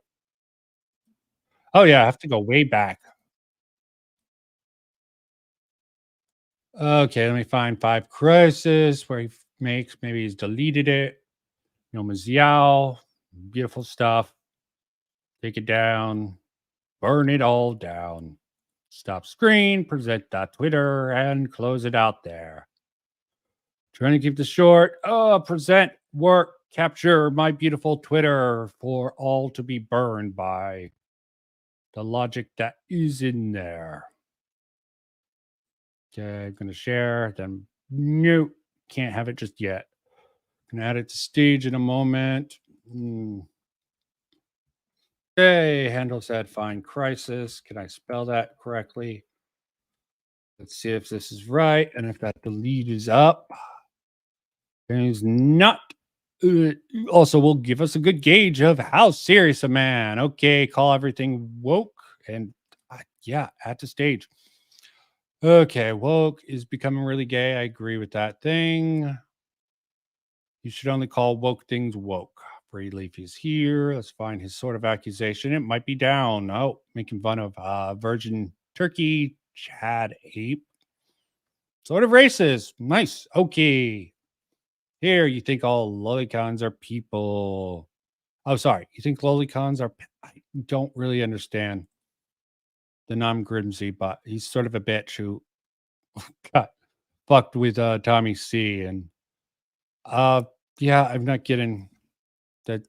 Oh yeah, I have to go way back. Okay, let me find FindCrisis where he makes, maybe he's deleted it. No Maziao. Beautiful stuff. Take it down. Burn it all down. Stop screen, present that Twitter, and close it out there. Trying to keep this short. Present, work, capture my beautiful Twitter for all to be burned by the logic that is in there. Okay, I'm going to share. Then, no, can't have it just yet. Gonna add it to stage in a moment. Okay, handle said FindCrisis. Can I spell that correctly? Let's see if this is right. And if that delete is up. It is not. Also will give us a good gauge of how serious a man. Okay, call everything woke. And yeah, at the stage. Okay, woke is becoming really gay. I agree with that thing. You should only call woke things woke. Brady Leaf is here. Let's find his sort of accusation. It might be down. Oh, making fun of Virgin Turkey, Chad Ape. Sort of racist. Nice. Okay. Here, you think all lolicons are people. Oh, sorry. You think lolicons are. I don't really understand the non-Grimsy, but he's sort of a bitch who got fucked with Tommy C. And yeah, I'm not getting that.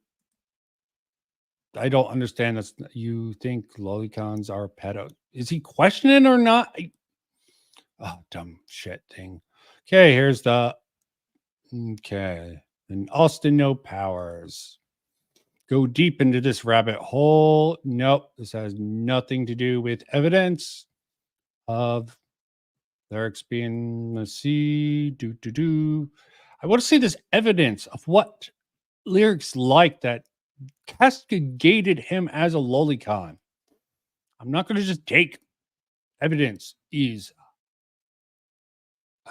I don't understand this. You think lolicons are pedo? Is he questioning or not? Oh, dumb shit thing. Okay, here's the. Okay. And Austin No Powers. Go deep into this rabbit hole. Nope. This has nothing to do with evidence of Lerix being, let's see. I want to see this evidence of what Lerix like that castigated him as a lolicon. I'm not going to just take evidence I'm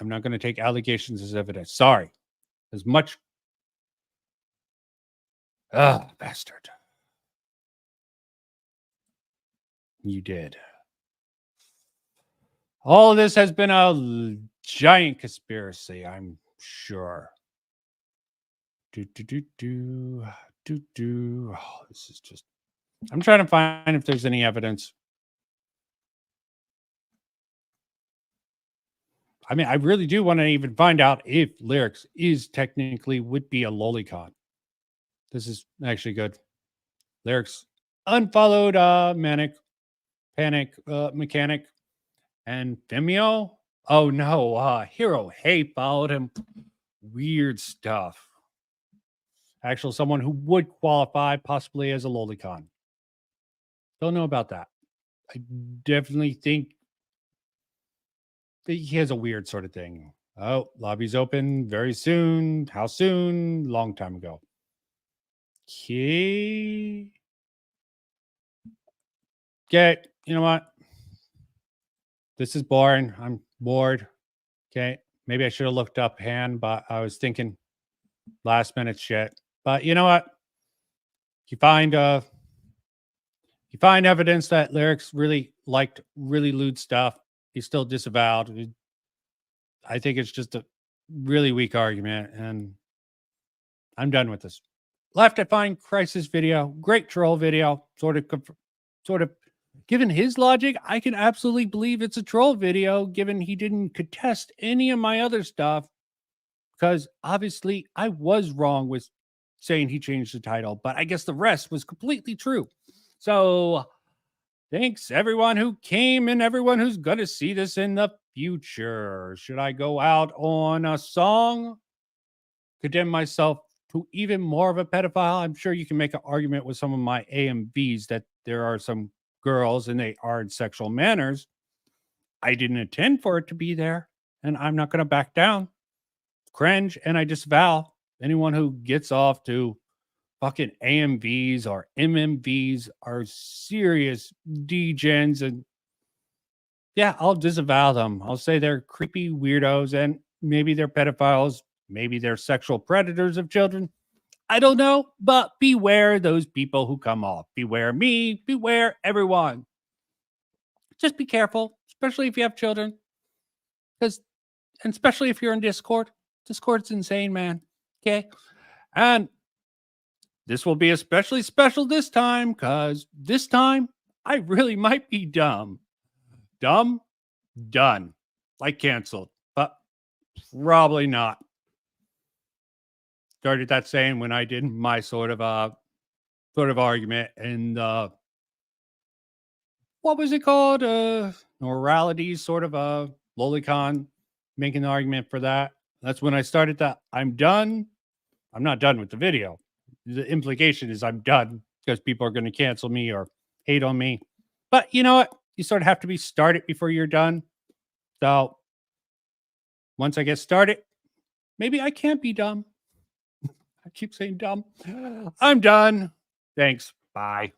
not going to take allegations as evidence. Sorry. As much. Bastard. You did. All of this has been a giant conspiracy, I'm sure. Oh, this is just. I'm trying to find if there's any evidence. I mean, I really do want to even find out if Lerix is technically would be a lolicon. This is actually good. Lerix unfollowed Panic Mechanic and Vimeo. Oh no, Hero Hey followed him. Weird stuff. Actual someone who would qualify possibly as a lolicon. Don't know about that. I definitely think he has a weird sort of thing. Oh, lobby's open very soon. How soon? Long time ago. Okay. Okay, you know what? This is boring. I'm bored. Okay. Maybe I should have looked up hand, but I was thinking last minute shit. But you know what? You find evidence that Lerix really liked really lewd stuff. He's still disavowed. I think it's just a really weak argument, and I'm done with this. Left at FindCrisis video, great troll video, sort of. Given his logic, I can absolutely believe it's a troll video, given he didn't contest any of my other stuff, because obviously I was wrong with saying he changed the title, but I guess the rest was completely true. So thanks everyone who came and everyone who's going to see this in the future. Should I go out on a song? Condemn myself to even more of a pedophile? I'm sure you can make an argument with some of my AMVs that there are some girls and they are in sexual manners. I didn't intend for it to be there, and I'm not going to back down. Cringe, and I disavow anyone who gets off to fucking AMVs or MMVs are serious degens, and yeah, I'll disavow them. I'll say they're creepy weirdos, and maybe they're pedophiles, maybe they're sexual predators of children. I don't know, but beware those people who come off. Beware me, beware everyone. Just be careful, especially if you have children. And especially if you're in Discord. Discord's insane, man. Okay? And this will be especially special this time, because this time I really might be dumb. Dumb? Done. Like canceled. But probably not. Started that saying when I did my sort of argument, and what was it called? Morality, sort of a Lolicon, making the argument for that. That's when I started that. I'm done. I'm not done with the video. The implication is I'm done because people are going to cancel me or hate on me. But you know what? You sort of have to be started before you're done. So once I get started, maybe I can't be dumb. I keep saying dumb. I'm done. Thanks. Bye.